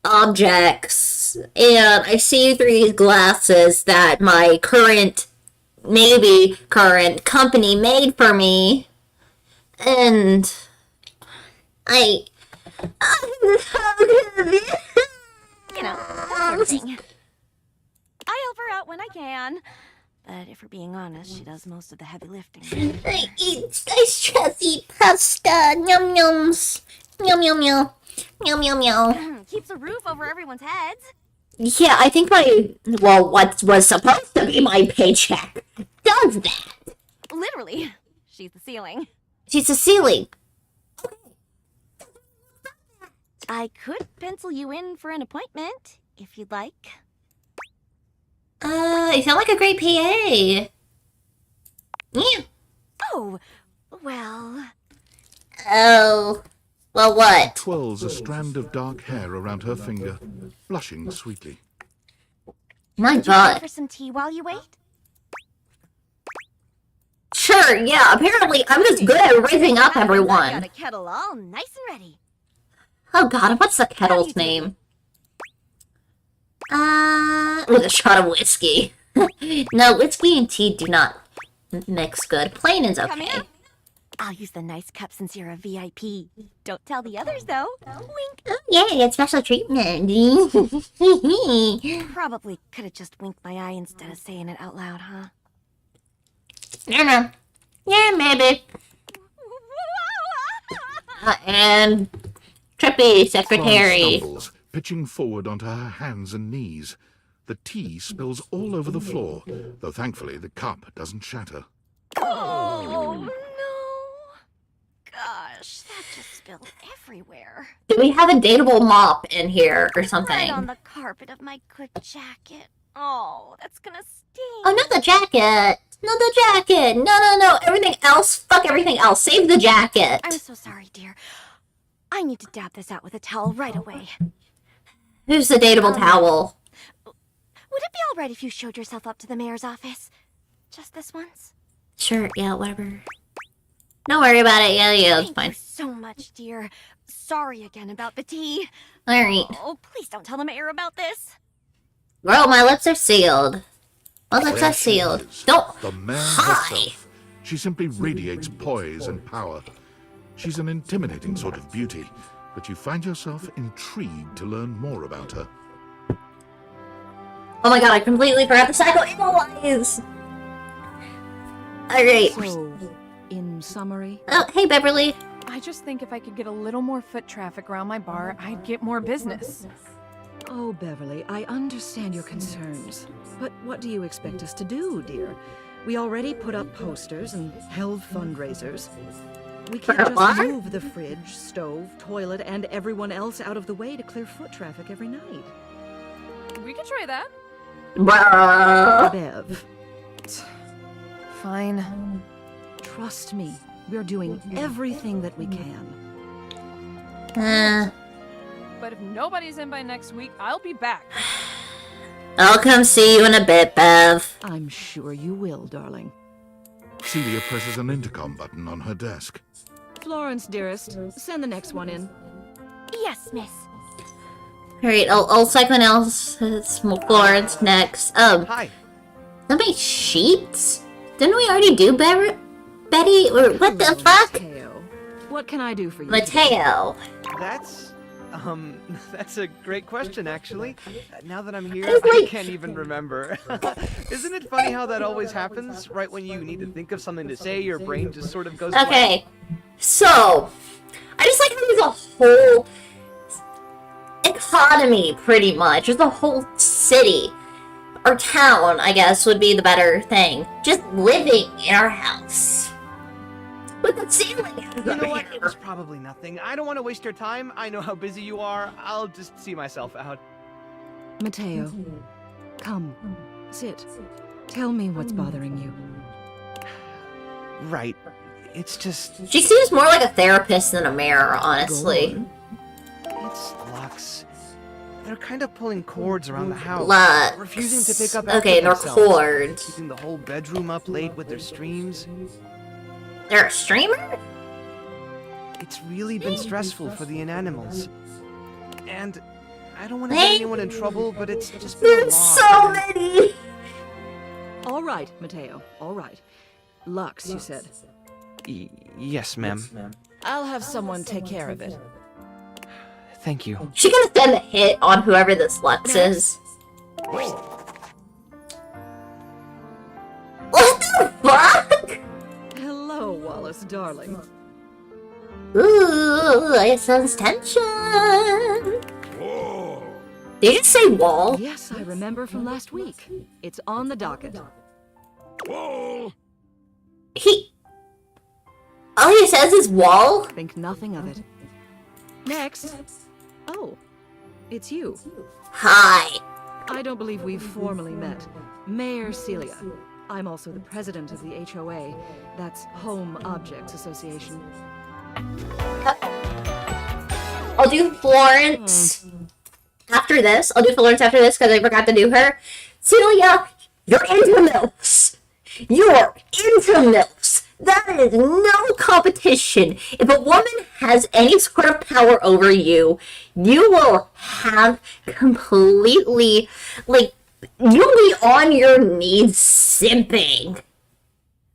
objects. And I see through these glasses that my maybe current company made for me. And... You know, that sort of thing. I help her out when I can. But if we're being honest, she does most of the heavy lifting. I just eat pasta. Yum yums. Yum yum yum. Yum yum yum. Keeps a roof over everyone's heads. Yeah, I think what was supposed to be my paycheck does that. Literally. She's the ceiling. She's the ceiling. I could pencil you in for an appointment, if you'd like. You sound like a great PA. Yeah. Oh, well... Oh. Well, what? Twirls a strand of dark hair around her finger, blushing sweetly. My Stay God. for some tea while you wait? Sure, yeah, apparently I'm just good at raising up I got everyone. a kettle all nice and ready. Oh God, what's the kettle's name? With a shot of whiskey. No, whiskey and tea do not mix good. Plain is Coming okay. up. I'll use the nice cup since you're a VIP. Don't tell the others, though. Wink. Oh, yeah, get special treatment. Probably could have just winked my eye instead of saying it out loud, huh? No. Yeah, maybe. And trippy secretary. Florence stumbles, pitching forward onto her hands and knees. The tea spills all over the floor, though thankfully the cup doesn't shatter. Oh, no. Gosh, that just spilled everywhere. Do we have a dateable mop in here or Right something? on the carpet of my good jacket. Oh, that's gonna sting. Oh, not the jacket. Not the jacket. No. Everything else. Fuck everything else. Save the jacket. I'm so sorry, dear. I need to dab this out with a towel right away. Who's the dateable towel? Would it be all right if you showed yourself up to the mayor's office? Just this once? Sure, yeah, whatever. Don't worry about it. Yeah, it's Thank fine. you so much, dear. Sorry again about the tea. Alright. Oh, please don't tell the mayor about this. Girl, my lips are sealed. My lips There are she sealed. is, Don't. the mayor Hi. herself. She simply radiates poise and power. She's an intimidating sort of beauty, but you find yourself intrigued to learn more about her. Oh my God, I completely forgot to psychoanalyze. Alright. So, in summary, Oh, hey, Beverly. I just think if I could get a little more foot traffic around my bar, I'd get more business. oh, Beverly, I understand your concerns. But what do you expect us to do, dear? We already put up posters and held fundraisers. We can't For a just bar? move the fridge, stove, toilet, and everyone else out of the way to clear foot traffic every night. We could try that. Bruh. Bev, Fine. trust me, we're doing everything that we can. But if nobody's in by next week, I'll be back. I'll come see you in a bit, Bev. I'm sure you will, darling. Celia presses an intercom button on her desk. Florence, dearest, send the next one in. Yes, miss. Alright, I'll psychoanalyze Florence next. Hi. Somebody sheets? Didn't we already do Betty? Or what the fuck? Mateo. What can I do for you? Mateo. That's a great question, actually. Now that I'm here, It's I like- can't even remember. Isn't it funny how that always happens? Right when you need to think of something to say, your brain just sort of goes blank. Okay, so I just like how there's a whole. It economy, pretty much. Just the whole city. Or town, I guess, would be the better thing. Just living in our house. With the ceiling out of You know our what? hair. It was probably nothing. I don't want to waste your time. I know how busy you are. I'll just see myself out. Mateo, come, sit. Tell me what's bothering you. Right. It's just... She seems more like a therapist than a mayor, honestly. It's Lux. They're kind of pulling cords around the house. Lux. Refusing to pick up Okay, after they're themselves. cords. Keeping the whole bedroom up late with their streams. They're a streamer? It's really been stressful for the inanimals. And I don't want to get anyone in trouble, but it's just been a lot. There's so many! All right, Mateo, all right. Lux, you said. Yes, ma'am. I'll have someone take care of it. Thank you. She gonna send a hit on whoever this Lux is. What the fuck? Hello, Wallace, darling. Ooh, I sense tension. Did you say wall? Yes, I remember from last week. It's on the docket. All he says is wall? Think nothing of it. Next. Oh, it's you. Hi. I don't believe we've formally met. Mayor Celia. I'm also the president of the HOA. That's Home Objects Association. I'll do Florence after this. I'll do Florence after this because I forgot to do her. Celia, you're into MILFs. You're into MILFs. That is no competition. If a woman has any sort of power over you, you will have completely, like, you'll be on your knees simping.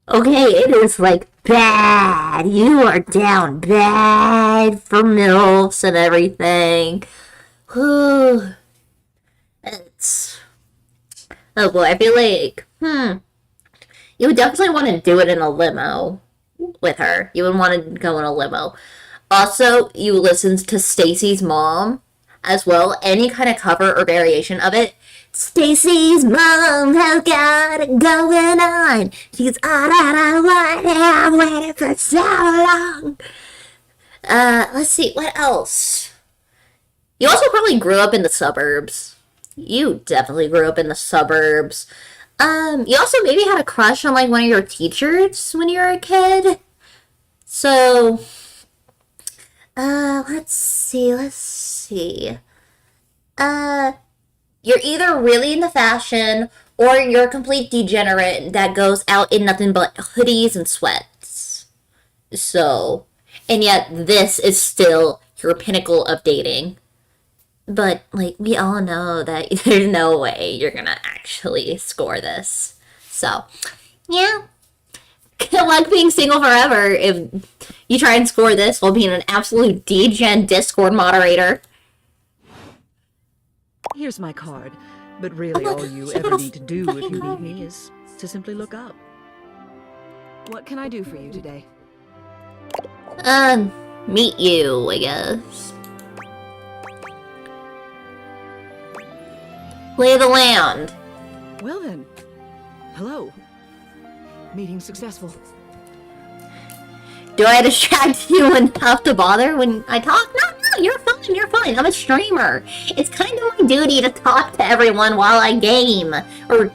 Okay, it is like bad. You are down bad for MILFs and everything. It's... Oh boy, I feel like, you would definitely want to do it in a limo with her. You would want to go in a limo. Also, you listen to Stacy's mom as well. Any kind of cover or variation of it. Stacy's mom has got it going on. She's all that I want. I've waited for so long. Let's see, what else? You also probably grew up in the suburbs. You definitely grew up in the suburbs. You also maybe had a crush on, like, one of your teachers when you were a kid. So, let's see. You're either really into fashion, or you're a complete degenerate that goes out in nothing but hoodies and sweats. So, and yet this is still your pinnacle of dating. But, like, we all know that there's no way you're gonna actually score this. So, yeah. Good luck being single forever if you try and score this while being an absolute degen Discord moderator. Here's my card. But really all you ever need to do if you need me is to simply look up. What can I do for you today? Meet you, I guess. Lay of the land. Well then. Hello. Meeting successful. Do I distract you enough to bother when I talk? No, you're fine. I'm a streamer. It's kind of my duty to talk to everyone while I game. Or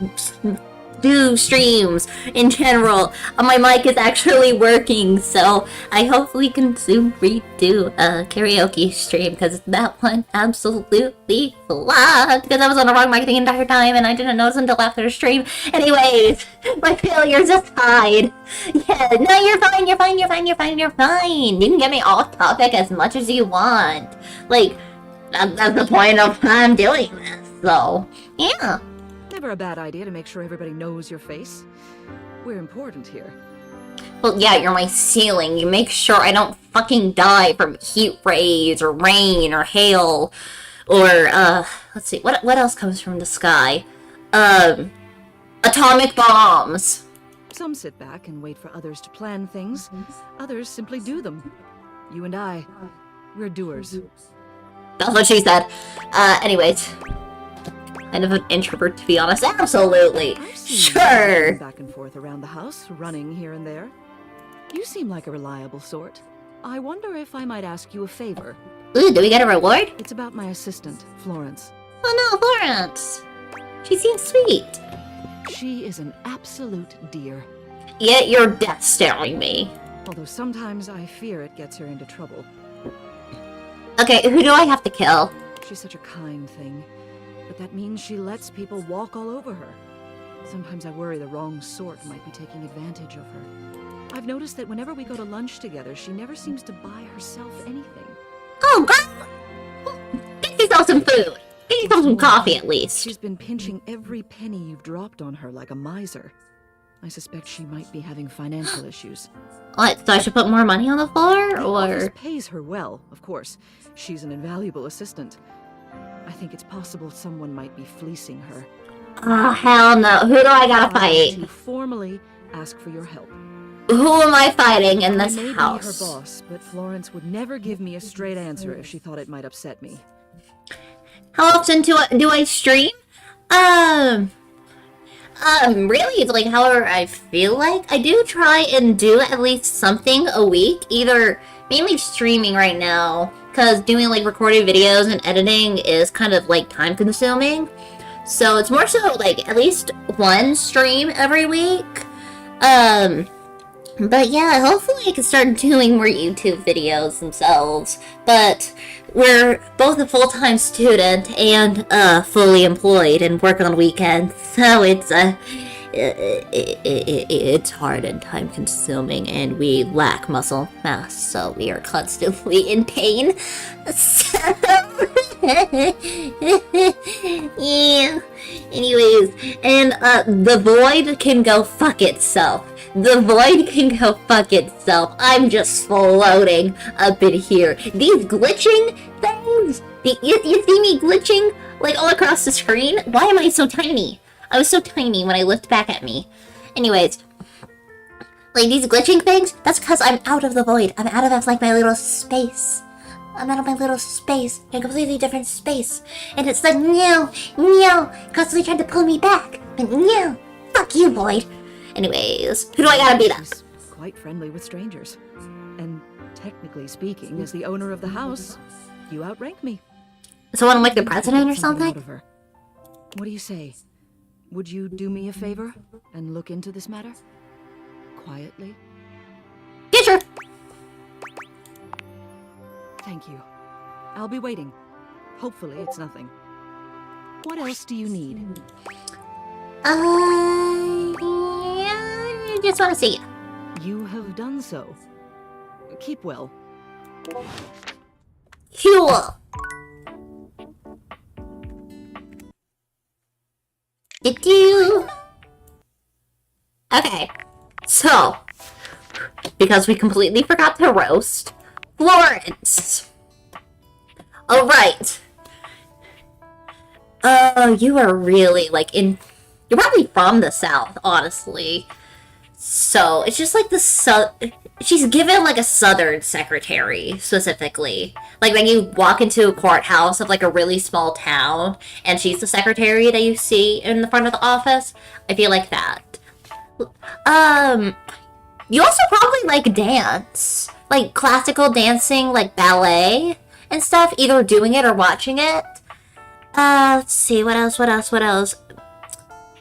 do streams in general. My mic is actually working, so I hopefully can soon redo a karaoke stream, because that one absolutely flopped, because I was on the wrong mic the entire time and I didn't notice until after the stream. Anyways, my failures aside. Yeah, no, you're fine. You can get me off topic as much as you want. Like, that's the point of I'm doing this, so, yeah. Never a bad idea to make sure everybody knows your face. We're important here. Well, yeah, you're my ceiling. You make sure I don't fucking die from heat rays or rain or hail or, let's see, what else comes from the sky? Atomic bombs. Some sit back and wait for others to plan things. Others simply do them. You and I, we're doers. That's what she said. Anyways. Kind of an introvert, to be honest. Absolutely. Sure. Back and forth around the house, running here and there. You seem like a reliable sort. I wonder if I might ask you a favor. Ooh, do we get a reward? It's about my assistant, Florence. Oh no, Florence. She seems sweet. She is an absolute dear. Yet you're death staring me. Although sometimes I fear it gets her into trouble. Okay, who do I have to kill? She's such a kind thing. But that means she lets people walk all over her. Sometimes I worry the wrong sort might be taking advantage of her. I've noticed that whenever we go to lunch together, she never seems to buy herself anything. Oh, girl! Get yourself some food. Get yourself some coffee, at least. She's been pinching every penny you've dropped on her like a miser. I suspect she might be having financial issues. What, so I should put more money on the floor, The or...? office pays her well, of course. She's an invaluable assistant. I think it's possible someone might be fleecing her. Oh, hell no. Who do I gotta fight? To formally ask for your help. Who am I fighting in this I may house? be her boss, but Florence would never give me a straight answer if she thought it might upset me. How often do I stream? Really, it's like however I feel like. I do try and do at least something a week, either mainly streaming right now, because doing like recorded videos and editing is kind of like time consuming. So it's more so like at least one stream every week. But yeah, hopefully I can start doing more YouTube videos themselves. But we're both a full-time student and fully employed and work on weekends, so it's hard and time-consuming, and we lack muscle mass, so we are constantly in pain. So yeah. Anyways, and the void can go fuck itself. The void can go fuck itself. I'm just floating up in here. These glitching things, you see me glitching like all across the screen? Why am I so tiny? I was so tiny when I looked back at me. Anyways, like these glitching things, that's because I'm out of the void. I'm out of like my little space. I'm out of my little space, in a completely different space. And it's like, no, constantly trying to pull me back. But no, fuck you, void. Anyways, who do I gotta beat up? She's quite friendly with strangers. And technically speaking, as the owner of the house, you outrank me. So I'm like the president or something? Out of her. What do you say? Would you do me a favor and look into this matter? Quietly? Teacher! Thank you. I'll be waiting. Hopefully it's nothing. What else do you need? I just want to see you. You have done so. Keep well. Cool. Did you? Okay. So, because we completely forgot to roast Florence. All right. Oh, you are really like in. You're probably from the South, honestly. So it's just like the she's given like a Southern secretary specifically. Like when you walk into a courthouse of like a really small town, and she's the secretary that you see in the front of the office. I feel like that. You also probably like dance, like classical dancing, like ballet and stuff. Either doing it or watching it. Let's see, what else?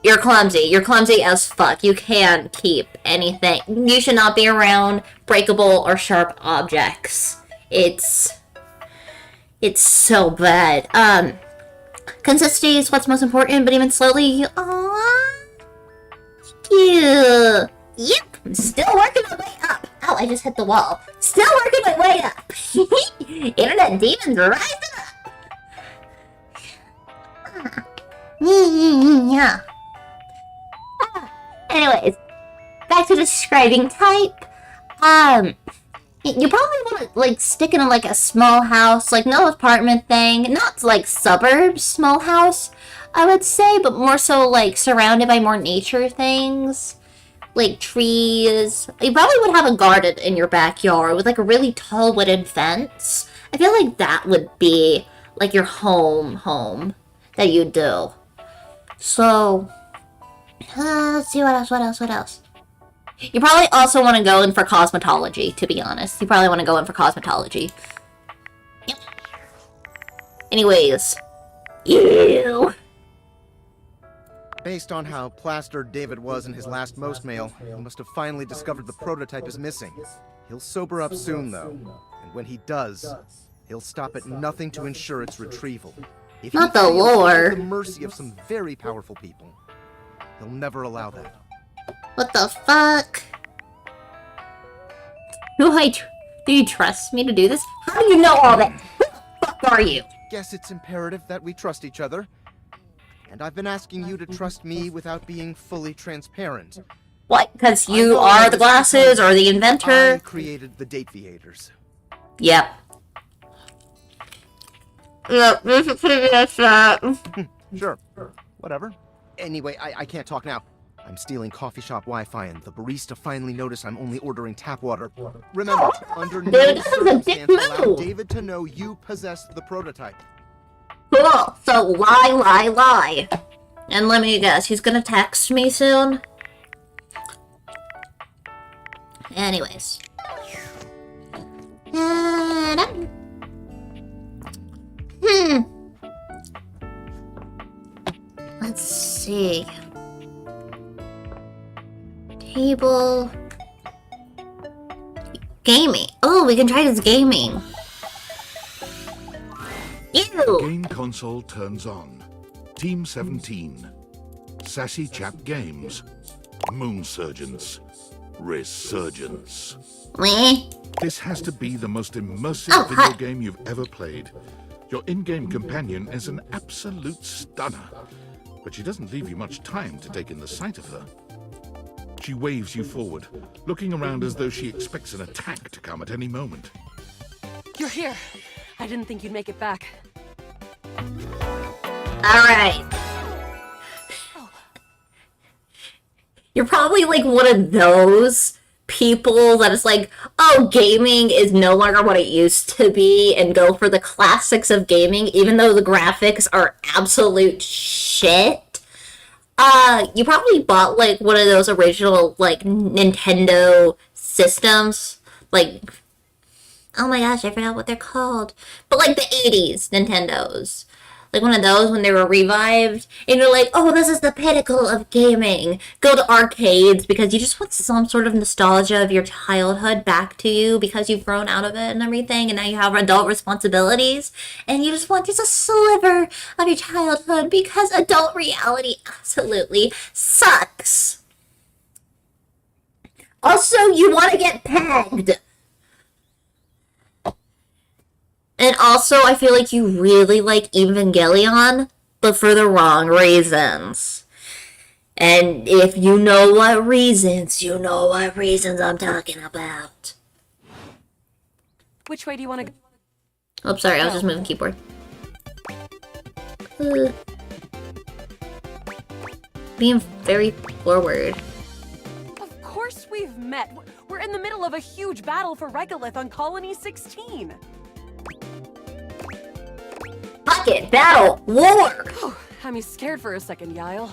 You're clumsy. You're clumsy as fuck. You can't keep anything. You should not be around breakable or sharp objects. It's so bad. Consistency is what's most important, but even slowly, yeah. Yep, I'm still working my way up. Oh, I just hit the wall. Still working my way up. Internet demons rising up. Yeah. Anyways, back to describing type. You probably want to like stick in like a small house, like no apartment thing, not like suburbs small house, I would say, but more so like surrounded by more nature things, like trees. You probably would have a garden in your backyard with like a really tall wooden fence. I feel like that would be like your home that you do. So, let's see what else. You probably also want to go in for cosmetology, to be honest. You probably want to go in for cosmetology. Yep. Anyways. Ew. Based on how plastered David was in his last most mail, he must have finally discovered the prototype is missing. He'll sober up soon, though. And when he does, he'll stop at nothing to ensure its retrieval. If Not he the feels lore. at the mercy of some very powerful people, he'll never allow that. What the fuck? Do you trust me to do this? How do you know all that? Who the fuck are you? Guess it's imperative that we trust each other. And I've been asking you to trust me without being fully transparent. What? Because you are the glasses or the inventor? I created the Dateviators. Yep. Yep, this is pretty good shot. Sure. Whatever. Anyway, I can't talk now. I'm stealing coffee shop Wi-Fi, and the barista finally noticed I'm only ordering tap water. Remember, under no circumstance allow David to know you possess the prototype. Cool. So lie. And let me guess, he's gonna text me soon? Anyways. Let's see. Table. Gaming. Oh, we can try this gaming. The game console turns on. Team 17. Sassy Chap Games. Moon Surgeons. Resurgence. This has to be the most immersive video game you've ever played. Your in-game companion is an absolute stunner, but she doesn't leave you much time to take in the sight of her. She waves you forward, looking around as though she expects an attack to come at any moment. You're here. I didn't think you'd make it back. Alright. You're probably like one of those people that is like, oh, gaming is no longer what it used to be, and go for the classics of gaming, even though the graphics are absolute shit. You probably bought like one of those original like Nintendo systems, like, oh my gosh, I forgot what they're called, but like the 80s Nintendos. Like one of those when they were revived, and you're like, oh, this is the pinnacle of gaming. Go to arcades because you just want some sort of nostalgia of your childhood back to you because you've grown out of it and everything, and now you have adult responsibilities, and you just want just a sliver of your childhood because adult reality absolutely sucks. Also, you want to get pegged. And also, I feel like you really like Evangelion, but for the wrong reasons. And if you know what reasons, you know what reasons I'm talking about. Which way do you want to go? Oh, sorry, I was just moving keyboard. Being very forward. Of course we've met. We're in the middle of a huge battle for Regolith on Colony 16. Fuck it, battle, war! Oh, had me scared for a second, Yael.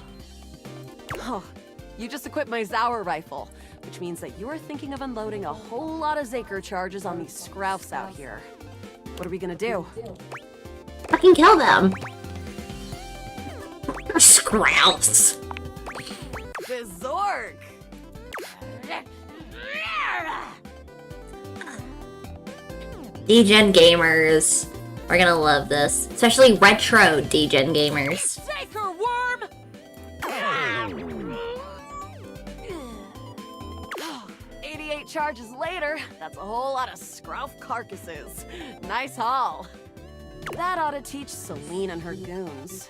Oh, you just equipped my Zauer rifle, which means that you are thinking of unloading a whole lot of Zaker charges on these Scroufs out here. What are we gonna do? Fucking kill them. Scroufs. The Zork! Degen gamers. We're gonna love this. Especially retro Degen gamers. Zaker worm! 88 charges later, that's a whole lot of Scrouf carcasses. Nice haul. That ought to teach Celine and her goons.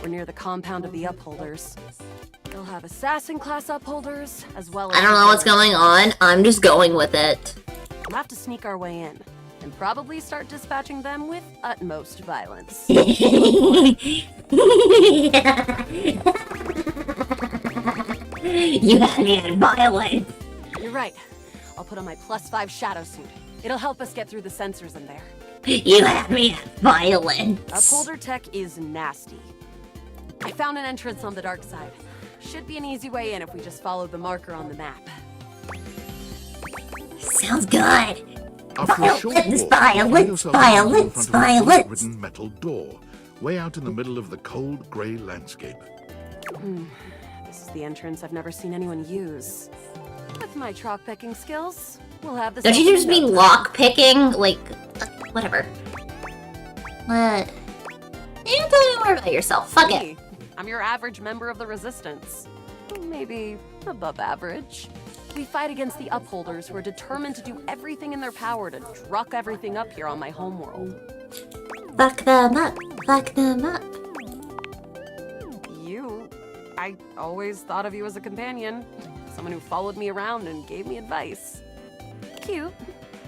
We're near the compound of the Upholders. They'll have assassin class Upholders, as well as... I don't know what's going on. I'm just going with it. We'll have to sneak our way in, and probably start dispatching them with utmost violence. You had me at violence. You're right. I'll put on my +5 shadow suit. It'll help us get through the sensors in there. You had me at violence. Upholder tech is nasty. I found an entrance on the dark side. Should be an easy way in if we just follow the marker on the map. Sounds good. After a short Violence, walk, you find violence, yourself standing in violence, front of a violence. wooden metal door, way out in the middle of the cold grey landscape. This is the entrance I've never seen anyone use. With my chalk picking skills, we'll have this. Don't you just mean lock picking? Like, whatever. What? You don't tell me more about yourself. Fuck it. I'm your average member of the Resistance. Maybe above average. We fight against the Upholders who are determined to do everything in their power to druck everything up here on my homeworld. Fuck them up. Fuck them up. I always thought of you as a companion. Someone who followed me around and gave me advice. Cute,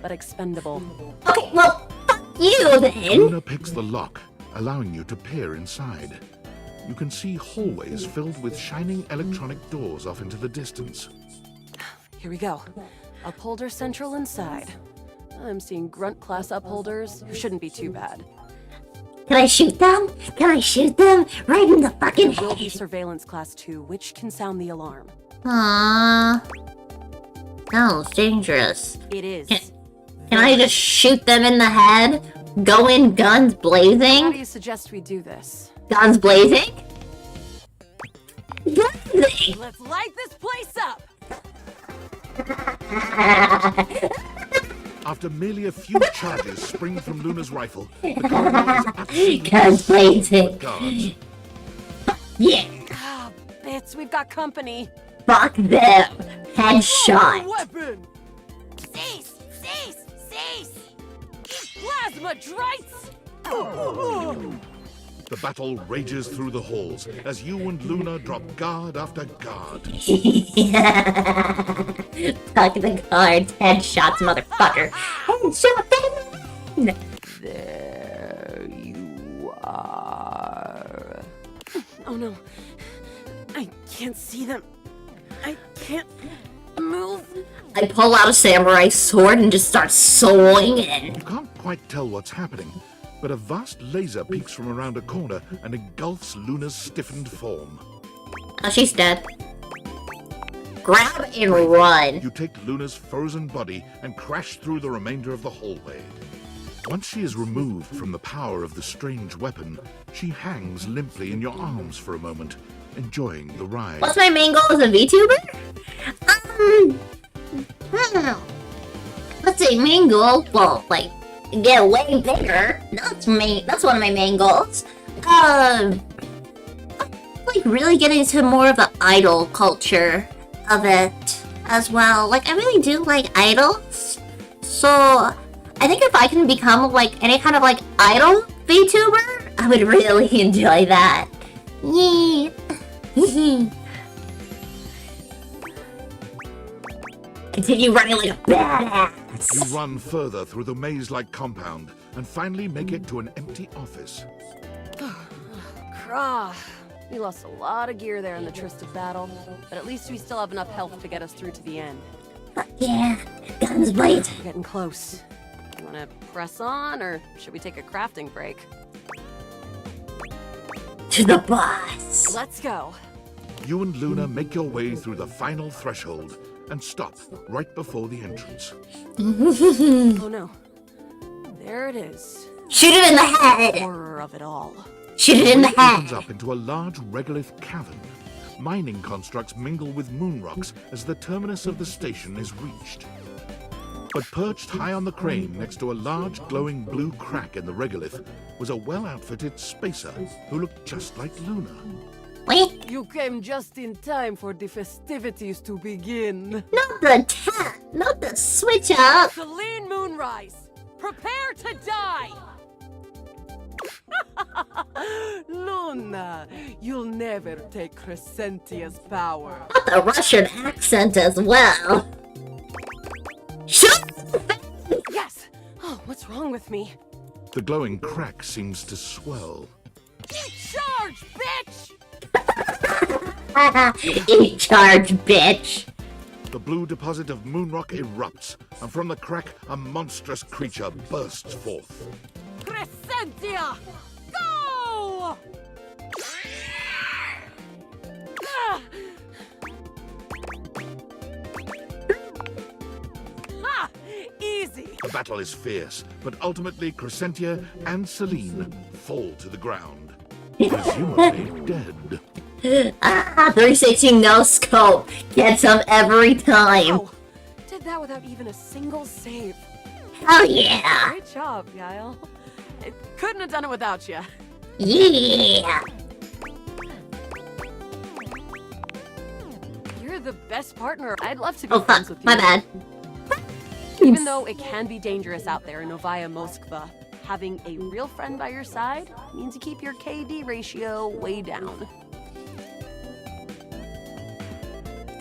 but expendable. Okay, well, fuck you then. Luna picks the lock, allowing you to peer inside. You can see hallways filled with shining electronic doors off into the distance. Here we go. Upholder Central inside. I'm seeing grunt class upholders who shouldn't be too bad. Can I shoot them? Can I shoot them? Right in the fucking There will be head. surveillance class 2, which can sound the alarm. Aww. Sounds dangerous. It is. Can I just shoot them in the head? Go in guns How blazing? do you suggest we do this? Guns blazing? Blazing! Let's light this place up! After merely a few charges spring from Luna's rifle, the corridor is absolutely Guns blazing. guards. Yeah. Ah, bits, we've got company. Fuck them. Headshot. Weapon! Cease! Cease! Cease! Plasma drites! The battle rages through the halls as you and Luna drop guard after guard. Fuck the guards. Headshots, motherfucker. Headshot them. There you are. Oh no. I can't see them. I can't move. I pull out a samurai sword and just start swinging. You can't quite tell what's happening, but a vast laser peeks from around a corner and engulfs Luna's stiffened form. Oh, she's dead. Grab and run. You take Luna's frozen body and crash through the remainder of the hallway. Once she is removed from the power of the strange weapon, she hangs limply in your arms for a moment, enjoying the ride. What's my main goal as a VTuber? I don't know. Let's say main goal, well, like, get way bigger. That's one of my main goals. Like, really get into more of the idol culture of it as well. Like, I really do like idols. So, I think if I can become, like, any kind of, like, idol VTuber, I would really enjoy that. Yee. Continue running like a badass. You run further through the maze-like compound and finally make it to an empty office. Krah. We lost a lot of gear there in the Trista battle, but at least we still have enough health to get us through to the end. Fuck yeah, guns blazing. We're getting close. You wanna press on, or should we take a crafting break? To the boss. Let's go. You and Luna make your way through the final threshold and stop right before the entrance. Oh no. There it is. Shoot it in the head. Horror of it all. Shoot it in the head. Opens up into a large regolith cavern. Mining constructs mingle with moon rocks as the terminus of the station is reached. But perched high on the crane next to a large glowing blue crack in the regolith was a well-outfitted spacer who looked just like Luna. Wait. You came just in time for the festivities to begin. Not the switch up. Celine Moonrise, prepare to die! Luna, you'll never take Crescentia's power. Not the Russian accent as well. Shoot! Yes! Oh, what's wrong with me? The glowing crack seems to swell. Eat charge, bitch! Eat charge, bitch. the blue deposit of moonrock erupts, and from the crack, a monstrous creature bursts forth. Crescentia! Go! Ah! Ha! Easy! The battle is fierce, but ultimately Crescentia and Celine fall to the ground, presumably dead. 360 no scope. Gets him every time. Wow. Did that without even a single save. Oh yeah. Great job, Guile. I couldn't have done it without you. Yeah. You're the best partner. I'd love to be Oh friends fuck, with you. my bad. Even though it can be dangerous out there in Novaya Moskva, having a real friend by your side means you keep your KD ratio way down.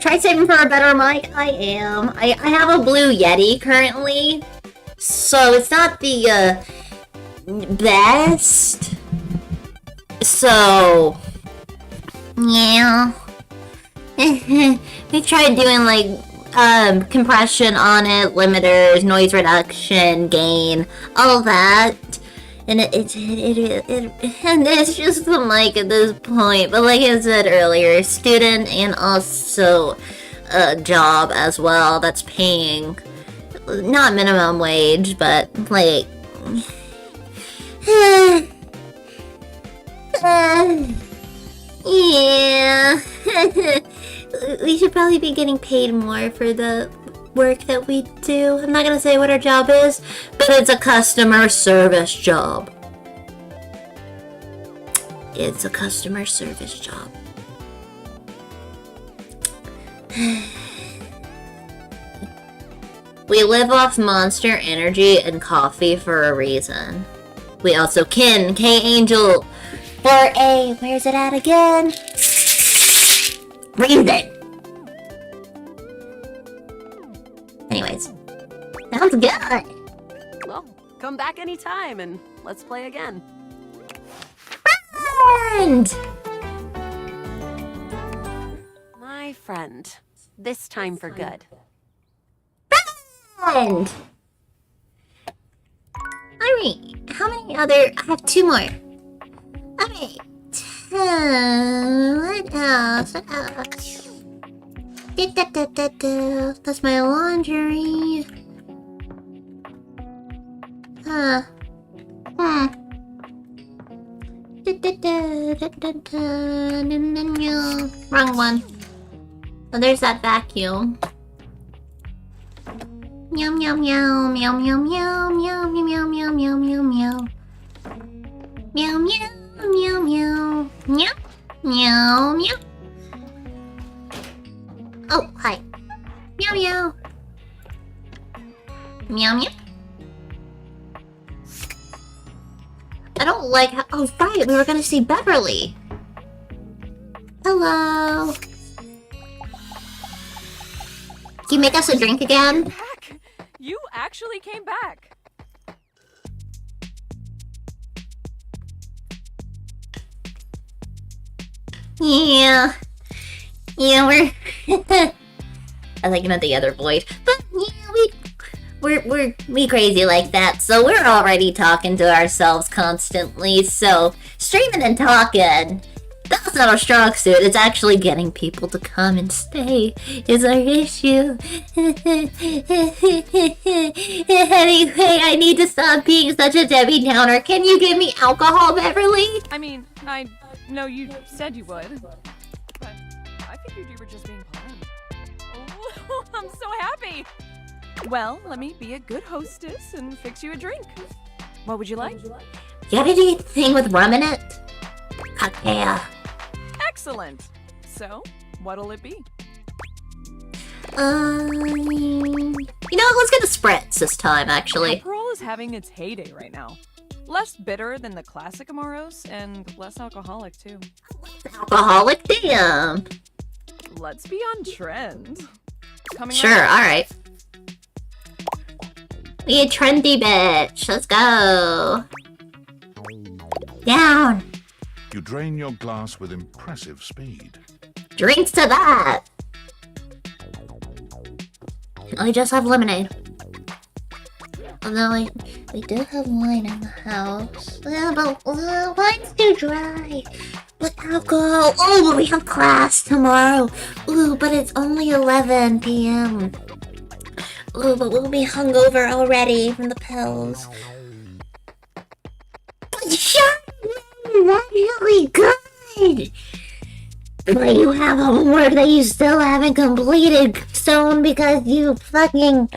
Try saving for a better mic. I am. I have a blue Yeti currently, so it's not the best. So yeah, we tried doing like compression on it, limiters, noise reduction, gain, all that. And and it's just the mic at this point. But like I said earlier, student and also a job as well that's paying not minimum wage, but like yeah. We should probably be getting paid more for the work that we do. I'm not gonna say what our job is, but it's a customer service job. It's a customer service job. We live off Monster Energy and coffee for a reason. We also kin K-Angel for a... Where's it at again? Reason. Anyways, sounds good. Well, come back anytime and let's play again. Friend! My friend. This time for good. Friend! Alright, how many other... I have 2 more. Alright. What else? What else? That's my laundry. Huh. Wrong one. Oh, there's that vacuum. Meow meow meow meow meow meow meow meow meow meow meow meow. Meow meow meow meow meow meow meow. Oh, hi. Meow meow. Meow meow. I don't like how... Oh, right, we were gonna see Beverly. Hello. Can you make us a drink again? Back. You actually came back. Yeah. Yeah, we're... I like him at the other voice. But, yeah, we crazy like that, so we're already talking to ourselves constantly, so streaming and talking, that's not our strong suit. It's actually getting people to come and stay is our issue. Anyway, I need to stop being such a Debbie Downer. Can you give me alcohol, Beverly? I mean, I know you said you would, but I figured you were just being polite. Oh, I'm so happy. Well, let me be a good hostess and fix you a drink. What would you like? You got anything with rum in it? Cocktail. Excellent. So, what'll it be? You know, let's get a spritz this time, actually. Aperol is having its heyday right now. Less bitter than the classic Amaros, and less alcoholic, too. Alcoholic? Damn. Let's be on trend. Coming Sure, alright. Be a trendy bitch. Let's go. Down. You drain your glass with impressive speed. Drinks to that. I just have lemonade. Although we do have wine in the house. But wine's too dry. But alcohol. Oh, but we have class tomorrow. Ooh, but it's only 11 p.m. Ooh, but we'll be hungover already from the pills. Shut up! That's really good! But you have homework that you still haven't completed, Stone, because you fucking...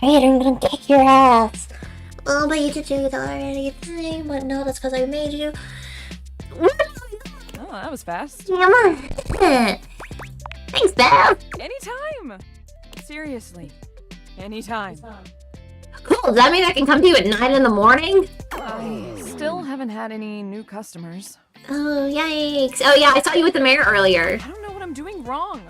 Great, I'm gonna kick your ass. Oh, but you did do it already. But no, that's because I made you. Oh, that was fast. Come on. Thanks, Beth. Anytime. Seriously. Anytime. Cool, does that mean I can come to you at 9 in the morning? I still haven't had any new customers. Oh, yikes. Oh, yeah, I saw you with the mayor earlier. I don't know what I'm doing wrong.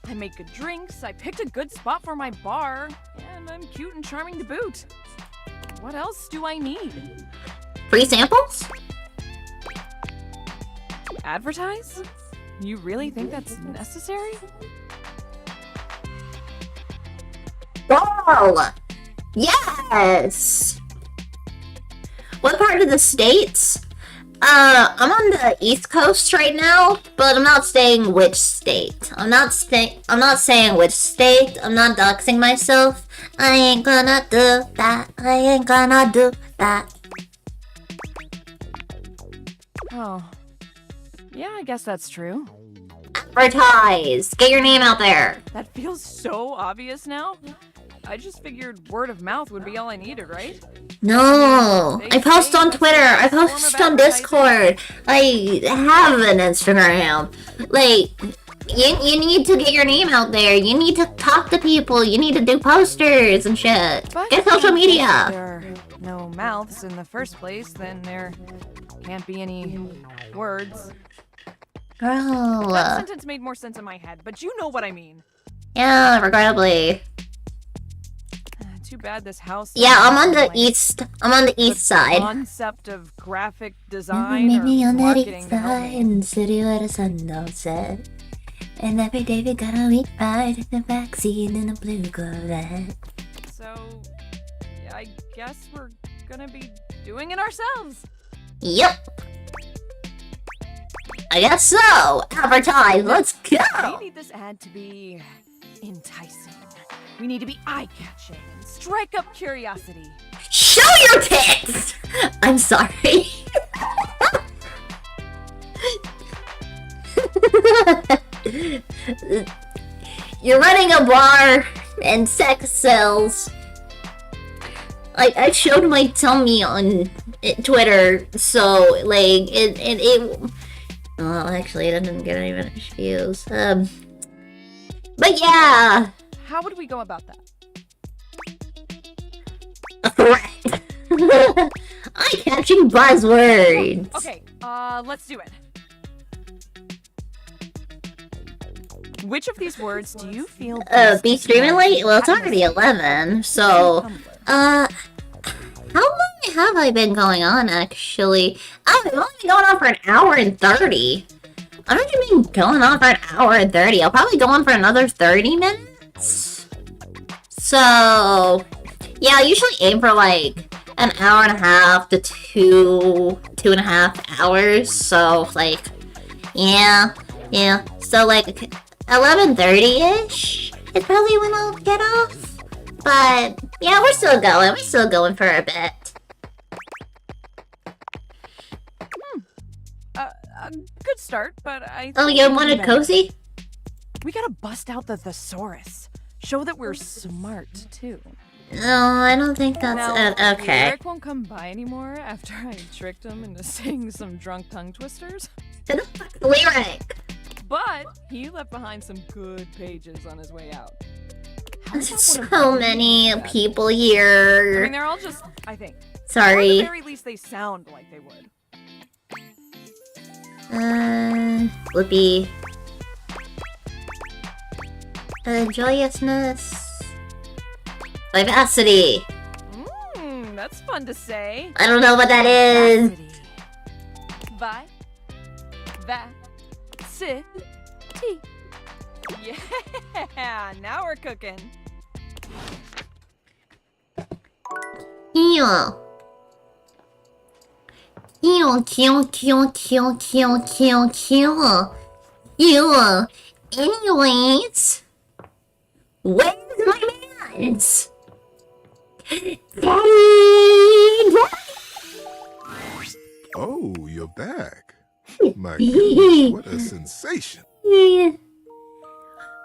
I make good drinks, I picked a good spot for my bar, and I'm cute and charming to boot. What else do I need? Free samples? Advertise? You really think that's necessary? Oh! Yes! What part of the States? I'm on the East Coast right now, but I'm not saying which state. I'm not saying which state. I'm not doxing myself. I ain't gonna do that. I ain't gonna do that. Oh. Yeah, I guess that's true. Advertise! Get your name out there! That feels so obvious now. I just figured word of mouth would be all I needed, right? No! I post on Twitter, I post on Discord, I have an Instagram. Like, you need to get your name out there, you need to talk to people, you need to do posters and shit. But get social media! If there are no mouths in the first place, then there can't be any words. Girl. That sentence made more sense in my head, but you know what I mean. Yeah, regrettably. Too bad this house. Yeah, I'm on the east. I'm on the east side. Concept of graphic design Meet me or on the marketing east to help side me. in the city where the sun don't set. And every day we got a week ride in the backseat in a blue Corvette. So, yeah, I guess we're gonna be doing it ourselves. Yep. I guess so. Advertise. Let's We go. need this ad to be enticing. We need to be eye-catching and strike up curiosity. Show your tits. I'm sorry. You're running a bar and sex sells. I showed my tummy on Twitter, so like it. Well, actually, it didn't get any views. But yeah. How would we go about that? A threat. Eye-catching buzzwords. Okay, let's do it. Which of these words do you feel Be streaming late? Well, it's already 11, so, how long have I been going on, actually? Oh, I've only been going on for an hour and 30. I've already been going on for an hour and 30. I'll probably go on for another 30 minutes. So, yeah, I usually aim for, like, an hour and a half to 2.5 hours, so, like, yeah, so, like, 11:30-ish is probably when I'll get off. But yeah, we're still going for a bit. A good start, but I Oh, think you we can wanted do better. cozy? We gotta bust out the thesaurus. Show that we're smart, too. No, I don't think that's Now, okay. Eric won't come by anymore after I tricked him into saying some drunk tongue twisters. Lyric. But he left behind some good pages on his way out. There's so many people here. I mean, they're all just, I think. Sorry. Or at the very least, they sound like they would. Flippy. Joyousness. Vivacity. That's fun to say. I don't know what that is. Yeah, now we're cooking. Ew. Ew, cute, cute, cute, cute, cute, cute. Ew. Anyways. Where's my mans? Daddy! Oh, you're back. My goodness, what a sensation. When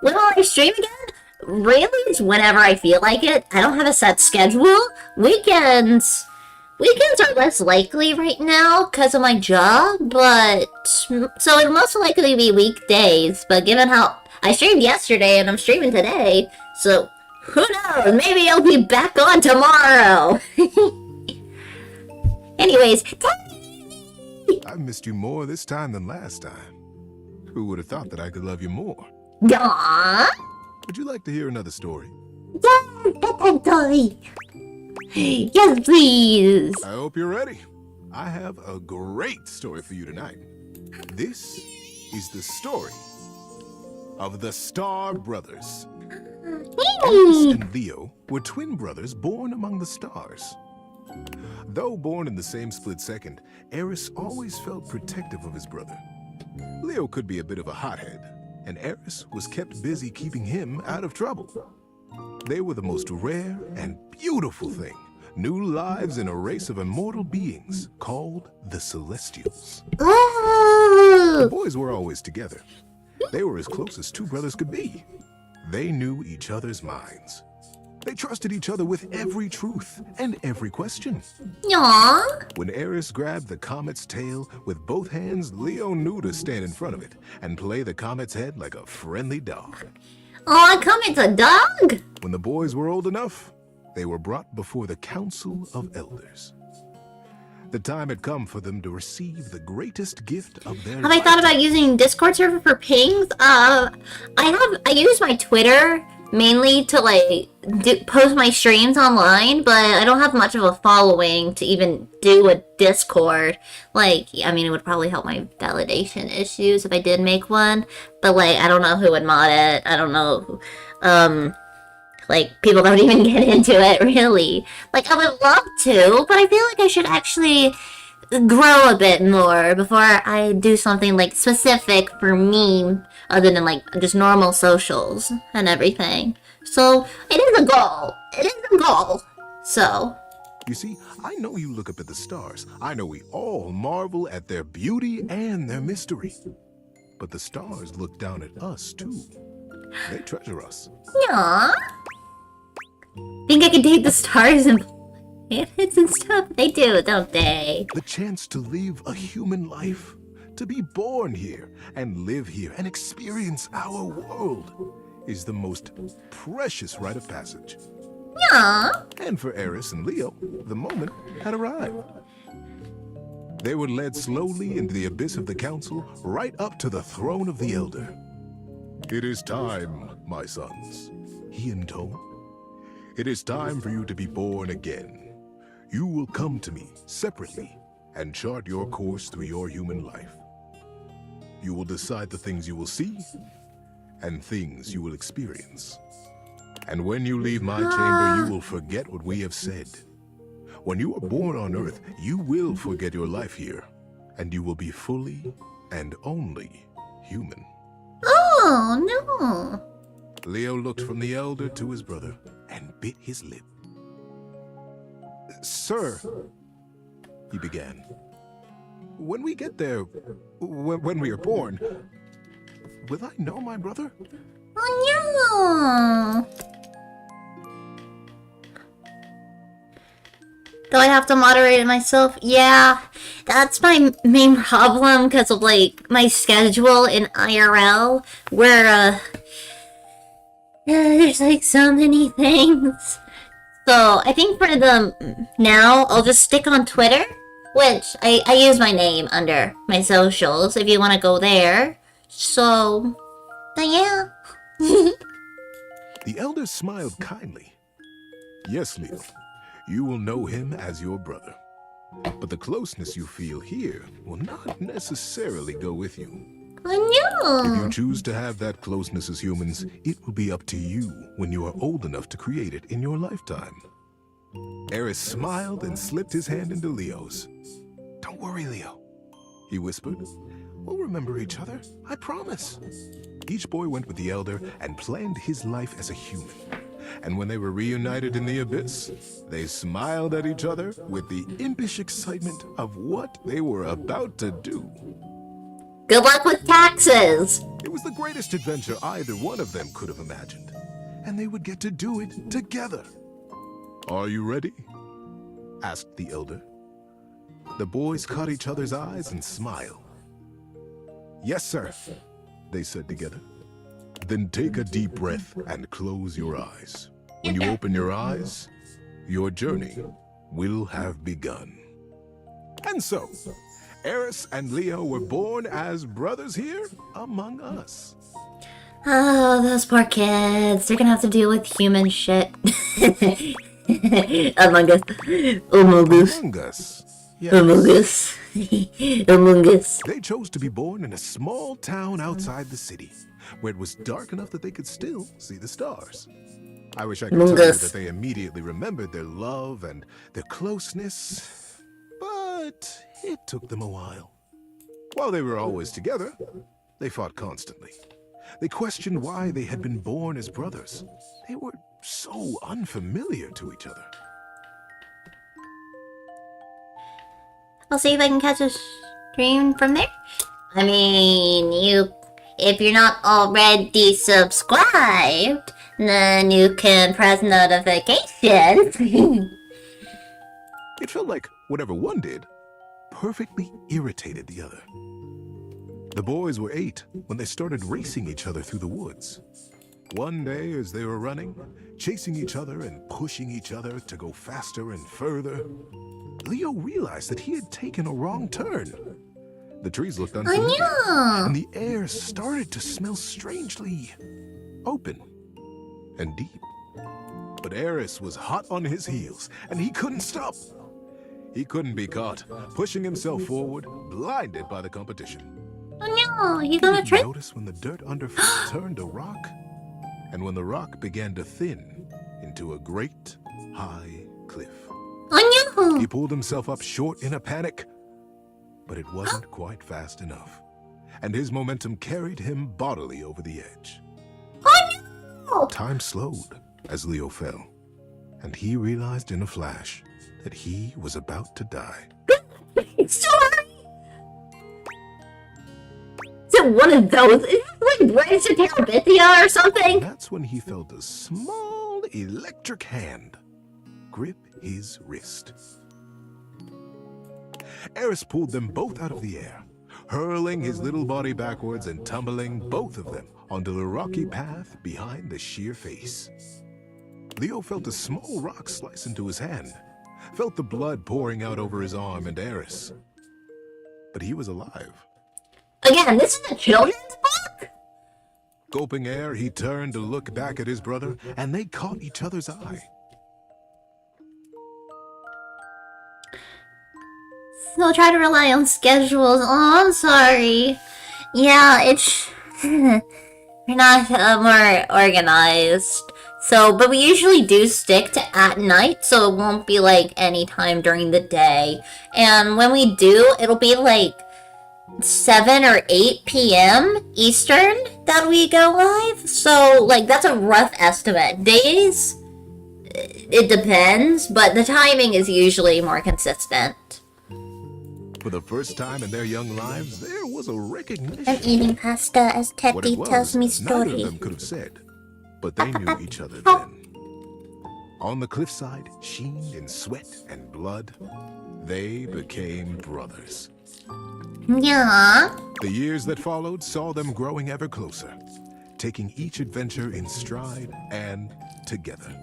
will I stream again? Really? It's whenever I feel like it. I don't have a set schedule. Weekends are less likely right now because of my job, but so it'll most likely be weekdays. But given how I streamed yesterday and I'm streaming today, so who knows? Maybe I'll be back on tomorrow. Anyways, I've missed you more this time than last time. Who would have thought that I could love you more? Aww. Would you like to hear another story? Yes, please. I hope you're ready. I have a great story for you tonight. This is the story of the Star Brothers. Eris and Leo were twin brothers born among the stars. Though born in the same split second, Eris always felt protective of his brother. Leo could be a bit of a hothead, and Eris was kept busy keeping him out of trouble. They were the most rare and beautiful thing, new lives in a race of immortal beings called the Celestials. The boys were always together. They were as close as two brothers could be. They knew each other's minds. They trusted each other with every truth and every question. Aww. When Eris grabbed the comet's tail with both hands, Leo knew to stand in front of it and play the comet's head like a friendly dog. Oh, a comet's a dog? When the boys were old enough, they were brought before the Council of Elders. The time had come for them to receive the greatest gift of their Have I thought about using Discord server for pings? I use my Twitter mainly to like post my streams online, but I don't have much of a following to even do a Discord. Like, I mean, it would probably help my validation issues if I did make one, but like, I don't know who would mod it. I don't know. Like, people don't even get into it, really. Like, I would love to, but I feel like I should actually grow a bit more before I do something, like, specific for me, other than, like, just normal socials and everything. So, it is a goal. It is a goal. So. You see, I know you look up at the stars. I know we all marvel at their beauty and their mystery. But the stars look down at us, too. They treasure us. Yeah. Think I could date the stars and planets and stuff? They do, don't they? The chance to live a human life, to be born here and live here and experience our world is the most precious rite of passage. Yeah. And for Eris and Leo, the moment had arrived. They were led slowly into the abyss of the council, right up to the throne of the Elder. It is time, my sons, he intoned. It is time for you to be born again. You will come to me separately and chart your course through your human life. You will decide the things you will see and things you will experience. And when you leave my chamber, you will forget what we have said. When you are born on Earth, you will forget your life here, and you will be fully and only human. Oh, no. Leo looked from the Elder to his brother and bit his lip. Sir, he began, when we get there, when we are born, will I know my brother? Oh, no. Do I have to moderate it myself? Yeah, that's my main problem because of, like, my schedule in IRL, where, there's, like, so many things. So, I think for the now, I'll just stick on Twitter, which I use my name under my socials if you want to go there. So, but yeah. The Elder smiled kindly. Yes, Leo. You will know him as your brother. But the closeness you feel here will not necessarily go with you. I If you choose to have that closeness as humans, it will be up to you when you are old enough to create it in your lifetime. Eris smiled and slipped his hand into Leo's. Don't worry, Leo, he whispered. We'll remember each other, I promise. Each boy went with the elder and planned his life as a human. And when they were reunited in the abyss, they smiled at each other with the impish excitement of what they were about to do. Good luck with taxes! It was the greatest adventure either one of them could have imagined. And they would get to do it together. Are you ready? Asked the elder. The boys caught each other's eyes and smiled. Yes, sir, they said together. Then take a deep breath and close your eyes. When you open your eyes, your journey will have begun. And so, Eris and Leo were born as brothers here among us. Oh, those poor kids. They're gonna have to deal with human shit. Among us. Among us. Among us. Yes. Among us. Among us. They chose to be born in a small town outside the city, where it was dark enough that they could still see the stars. I wish I could tell you that they immediately remembered their love and their closeness, but it took them a while. While they were always together, they fought constantly. They questioned why they had been born as brothers. They were so unfamiliar to each other. I'll see if I can catch a stream from there. I mean, if you're not already subscribed, then you can press notifications. It felt like whatever one did perfectly irritated the other. The boys were 8 when they started racing each other through the woods. One day, as they were running, chasing each other and pushing each other to go faster and further, Leo realized that he had taken a wrong turn. The trees looked unfamiliar, and the air started to smell strangely open and deep. But Eris was hot on his heels, and he couldn't stop. He couldn't be caught, pushing himself forward, blinded by the competition. Oh no, he's gonna trip. Notice when the dirt underfoot turned to rock, and when the rock began to thin into a great high cliff. Oh no! He pulled himself up short in a panic, but it wasn't quite fast enough, and his momentum carried him bodily over the edge. Oh no! Time slowed as Leo fell, and he realized in a flash that he was about to die. It's so hurry! Is it one of those? Is it like Bridge to Terabithia or something? That's when he felt a small electric hand grip his wrist. Eris pulled them both out of the air, hurling his little body backwards and tumbling both of them onto the rocky path behind the sheer face. Leo felt a small rock slice into his hand, felt the blood pouring out over his arm and Eris. But he was alive. Again, this is a children's book? Gulping air, he turned to look back at his brother, and they caught each other's eye. So try to rely on schedules. Oh, I'm sorry. Yeah, it's... We're not more organized. So, but we usually do stick to at night, so it won't be like any time during the day. And when we do, it'll be like 7 or 8 p.m. Eastern that we go live. So, like, that's a rough estimate. Days, it depends, but the timing is usually more consistent. For the first time in their young lives, there was a recognition. I'm eating pasta as Teddy tells me neither story. of them could have said, but they knew each other then. On the cliffside, sheened in sweat and blood, they became brothers. Yeah. The years that followed saw them growing ever closer, taking each adventure in stride and together.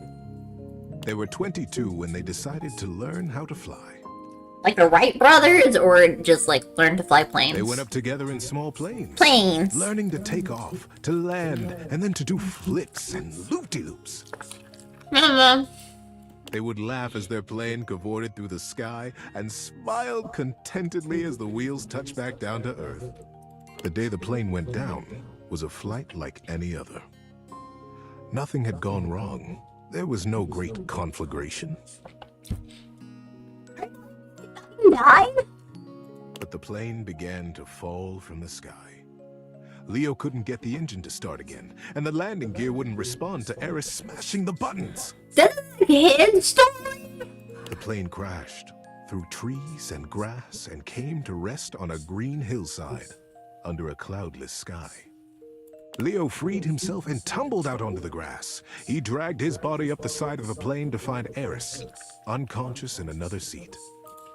They were 22 when they decided to learn how to fly. Like the Wright brothers, or just like learn to fly planes? They went up together in small planes. Planes. Learning to take off, to land, and then to do flips and loop-de-loops. They would laugh as their plane cavorted through the sky and smiled contentedly as the wheels touched back down to earth. The day the plane went down was a flight like any other. Nothing had gone wrong. There was no great conflagration. Died? But the plane began to fall from the sky. Leo couldn't get the engine to start again, and the landing gear wouldn't respond to Eris smashing the buttons. That's a kid story. The plane crashed through trees and grass and came to rest on a green hillside under a cloudless sky. Leo freed himself and tumbled out onto the grass. He dragged his body up the side of the plane to find Eris, unconscious in another seat.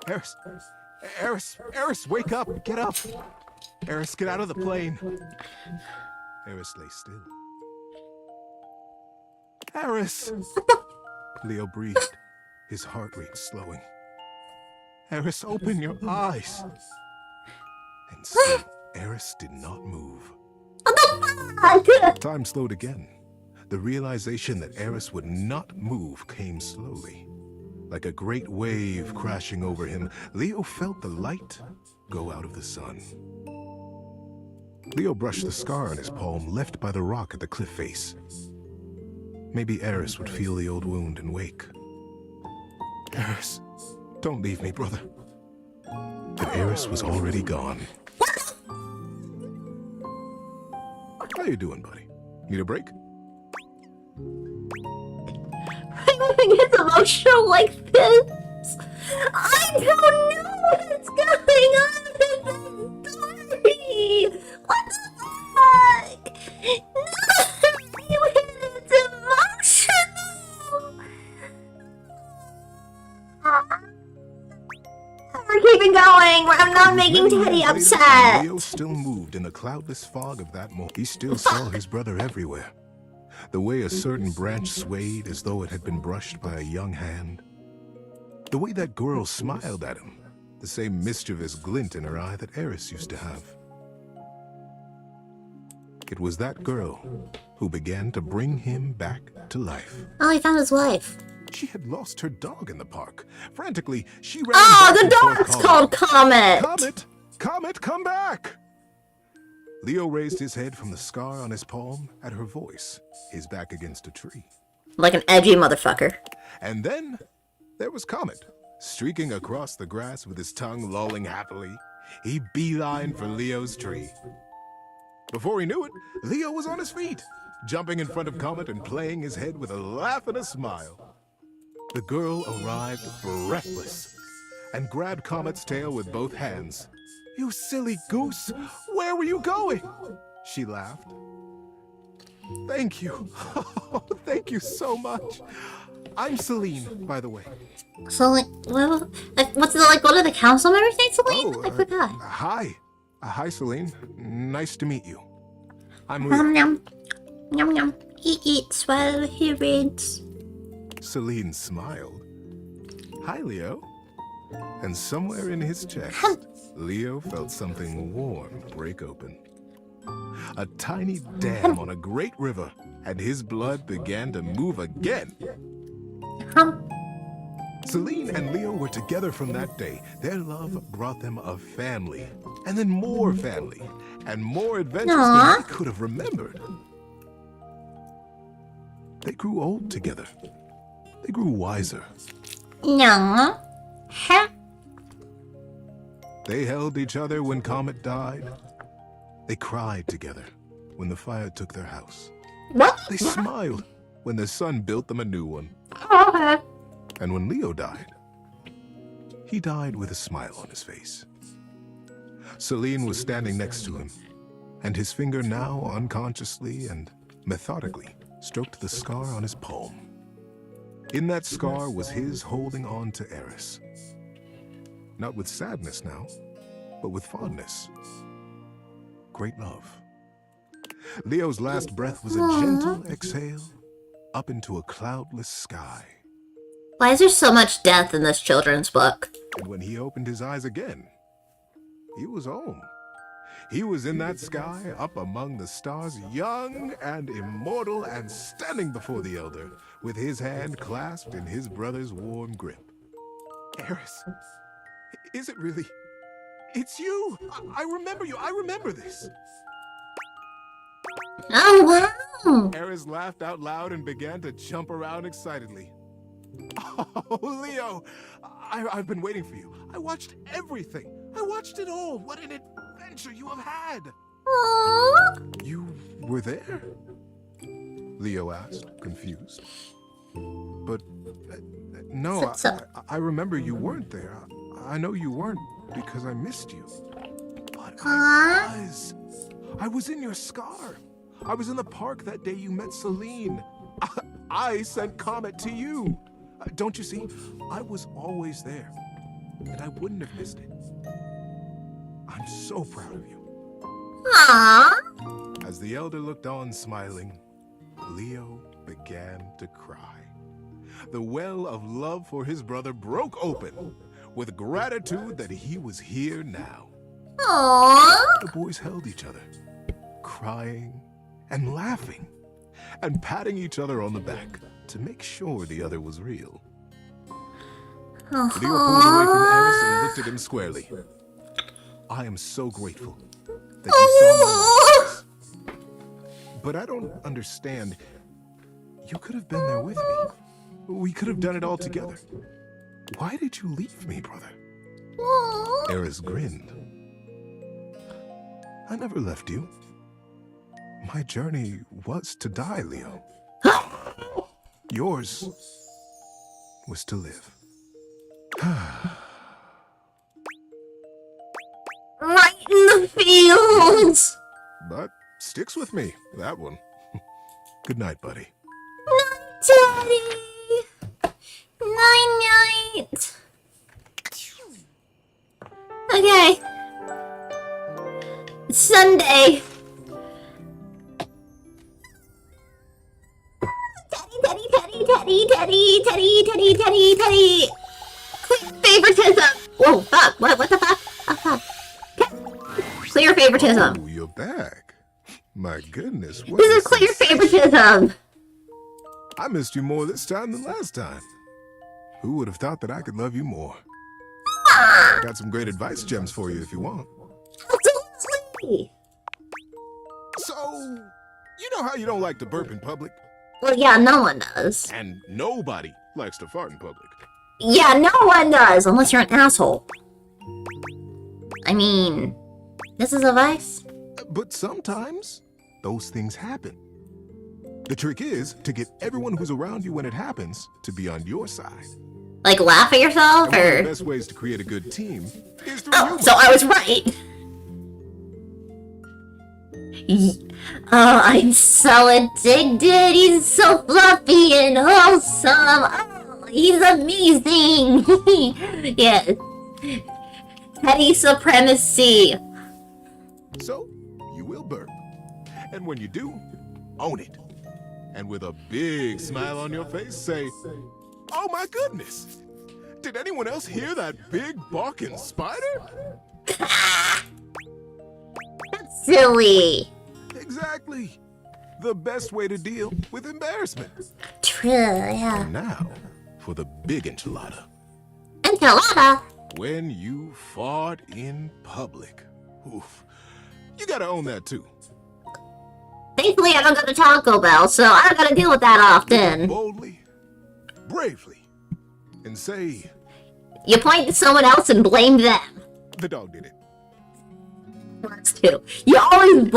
Eris! Eris, wake up! Get up! Eris, get out of the plane! Eris lay still. Eris! Leo breathed, his heart rate slowing. Eris, open your eyes! And still, Eris did not move. Time slowed again. The realization that Eris would not move came slowly. Like a great wave crashing over him, Leo felt the light go out of the sun. Leo brushed the scar on his palm left by the rock at the cliff face. Maybe Eris would feel the old wound and wake. Eris, don't leave me, brother. But Eris was already gone. How you doing, buddy? Need a break? I'm gonna get emotional like this. I don't know what's going on with this story. What the fuck? No, it's emotional. We're keeping going. I'm not making Teddy upset. Leo still moved in the cloudless fog of that moment. He still saw his brother everywhere. The way a certain branch swayed as though it had been brushed by a young hand. The way that girl smiled at him. The same mischievous glint in her eye that Eris used to have. It was that girl who began to bring him back to life. Oh, he found his wife. She had lost her dog in the park. Frantically, she ran Oh, back the and forth dog's calling, called Comet. Comet! Comet, come back! Leo raised his head from the scar on his palm at her voice, his back against a tree. Like an edgy motherfucker. And then there was Comet, streaking across the grass with his tongue lolling happily. He beelined for Leo's tree. Before he knew it, Leo was on his feet, jumping in front of Comet and playing his head with a laugh and a smile. The girl arrived breathless and grabbed Comet's tail with both hands. You silly goose! Where were you going? She laughed. Thank you. Thank you so much. I'm Celine, by the way. So, like, what's the, like, what are the council members named Celine? I forgot. Hi. Hi, Celine. Nice to meet you. I'm Yum, Leo. yum. Yum, yum. He eats while he reads. Celine smiled. Hi, Leo. And somewhere in his chest, Leo felt something warm break open. A tiny dam on a great river, and his blood began to move again. Celine and Leo were together from that day. Their love brought them a family, and then more family, and more adventures than they could have remembered. They grew old together. They grew wiser. No. They held each other when Comet died. They cried together when the fire took their house. What? They smiled when the sun built them a new one. Okay. And when Leo died, he died with a smile on his face. Celine was standing next to him, and his finger now unconsciously and methodically stroked the scar on his palm. In that scar was his holding on to Eris. Not with sadness now, but with fondness. Great love. Leo's last breath was a gentle exhale up into a cloudless sky. Why is there so much death in this children's book? And when he opened his eyes again, he was home. He was in that sky, up among the stars, young and immortal, and standing before the Elder, with his hand clasped in his brother's warm grip. Eris, is it really It's you! I remember you! I remember this! Oh, wow! Eris laughed out loud and began to jump around excitedly. Oh, Leo! I've been waiting for you. I watched everything. I watched it all. What an adventure you have had! Aww. You were there? Leo asked, confused. But, no, I remember you weren't there. I know you weren't because I missed you. But I was in your scar. I was in the park that day you met Celine. I sent Comet to you. Don't you see? I was always there, and I wouldn't have missed it. I'm so proud of you. Aww. As the elder looked on smiling, Leo began to cry. The well of love for his brother broke open with gratitude that he was here now. Aww. The boys held each other, crying and laughing and patting each other on the back to make sure the other was real. Leo pulled away from Eris and looked at him squarely. I am so grateful that you saw my life. But I don't understand. You could have been there with me. We could have done it all together. Why did you leave me, brother? Eris grinned. I never left you. My journey was to die, Leo. Yours was to live. Right in the fields! But sticks with me, that one. Good night, buddy. Daddy! Night-night! Okay. It's Sunday. Teddy. Clear favoritism. Whoa, fuck. What the fuck? Oh, fuck. Clear favoritism. Oh, you're back. My goodness. What This is clear favoritism. I missed you more this time than last time. Who would have thought that I could love you more? I got some great advice gems for you if you want. Absolutely. So, you know how you don't like to burp in public? Well, yeah, no one does. And nobody likes to fart in public. Yeah, no one does, unless you're an asshole. I mean, this is advice. But sometimes, those things happen. The trick is to get everyone who's around you when it happens to be on your side. Like laugh at yourself, And one of or... the best ways to create a good team is through Oh, humor. so I was right. Oh, I'm so addicted. He's so fluffy and wholesome. Oh, he's amazing. Yes. Petty supremacy. So, you will burp. And when you do, own it. And with a big smile on your face, say, oh my goodness! Did anyone else hear that big barking spider? That's silly. Exactly. The best way to deal with embarrassment. True, yeah. And now, for the big enchilada. Enchilada? When you fart in public. Oof. You gotta own that too. Thankfully, I don't go to Taco Bell, so I don't gotta deal with that often. Boldly, bravely, and say, You point to someone else and blame them. the dog did it. Works too. You always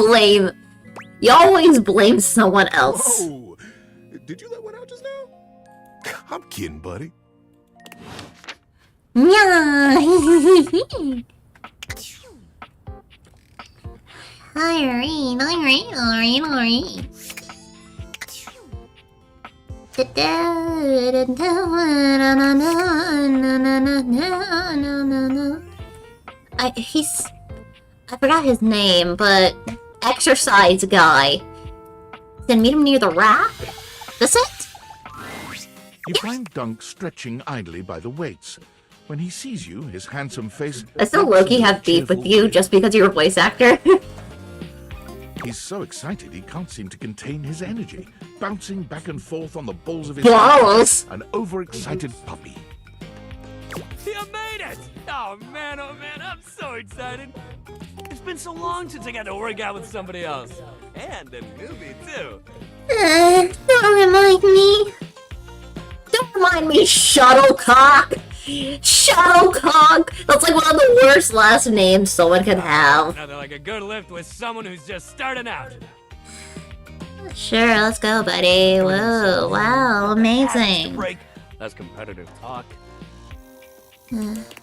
blame someone else. Whoa! Did you let one out just now? I'm kidding, buddy. Yeah. I forgot his name, but exercise guy. Then meet him near the rack? That's it? You find Dunk stretching idly by the weights. When he sees you, his handsome face... I still low-key have beef with you just because you're a voice actor. He's so excited he can't seem to contain his energy, bouncing back and forth on the balls of his Balls? head, an overexcited puppy. You made it! Oh man, I'm so excited. It's been so long since I got to work out with somebody else. And a newbie, too. Don't remind me. Don't remind me, Shuttlecock. Shuttlecock. That's like one of the worst last names someone could have. Nothing like a good lift with someone who's just starting out. Sure, let's go, buddy. Whoa, wow, amazing. Break. That's competitive talk.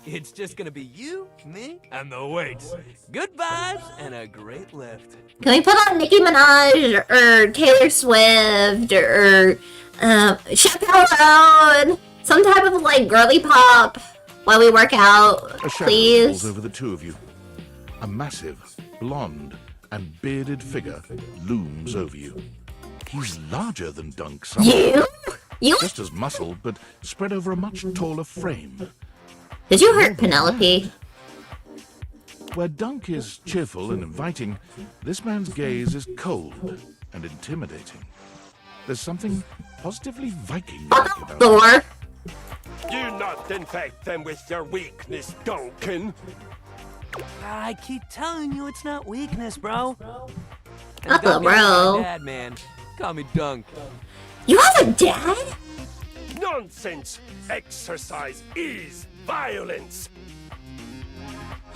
It's just gonna be you, me, and the weights. Good vibes and a great lift. Can we put on Nicki Minaj or Taylor Swift or Chappelle? Some type of like girly pop while we work out, A shadow please. falls over the two of you. A massive, blonde, and bearded figure looms over you. He's larger than Dunk somehow. You? Just as muscled, but spread over a much taller frame. Did you hurt Penelope? Where Dunk is cheerful and inviting, this man's gaze is cold and intimidating. There's something positively Viking-like about Thor. Do not infect them with your weakness, Duncan. I keep telling you it's not weakness, bro. And Not the Duncan is bro. my dad, man. Call me Dunk. You have a dad? Nonsense! Exercise is violence!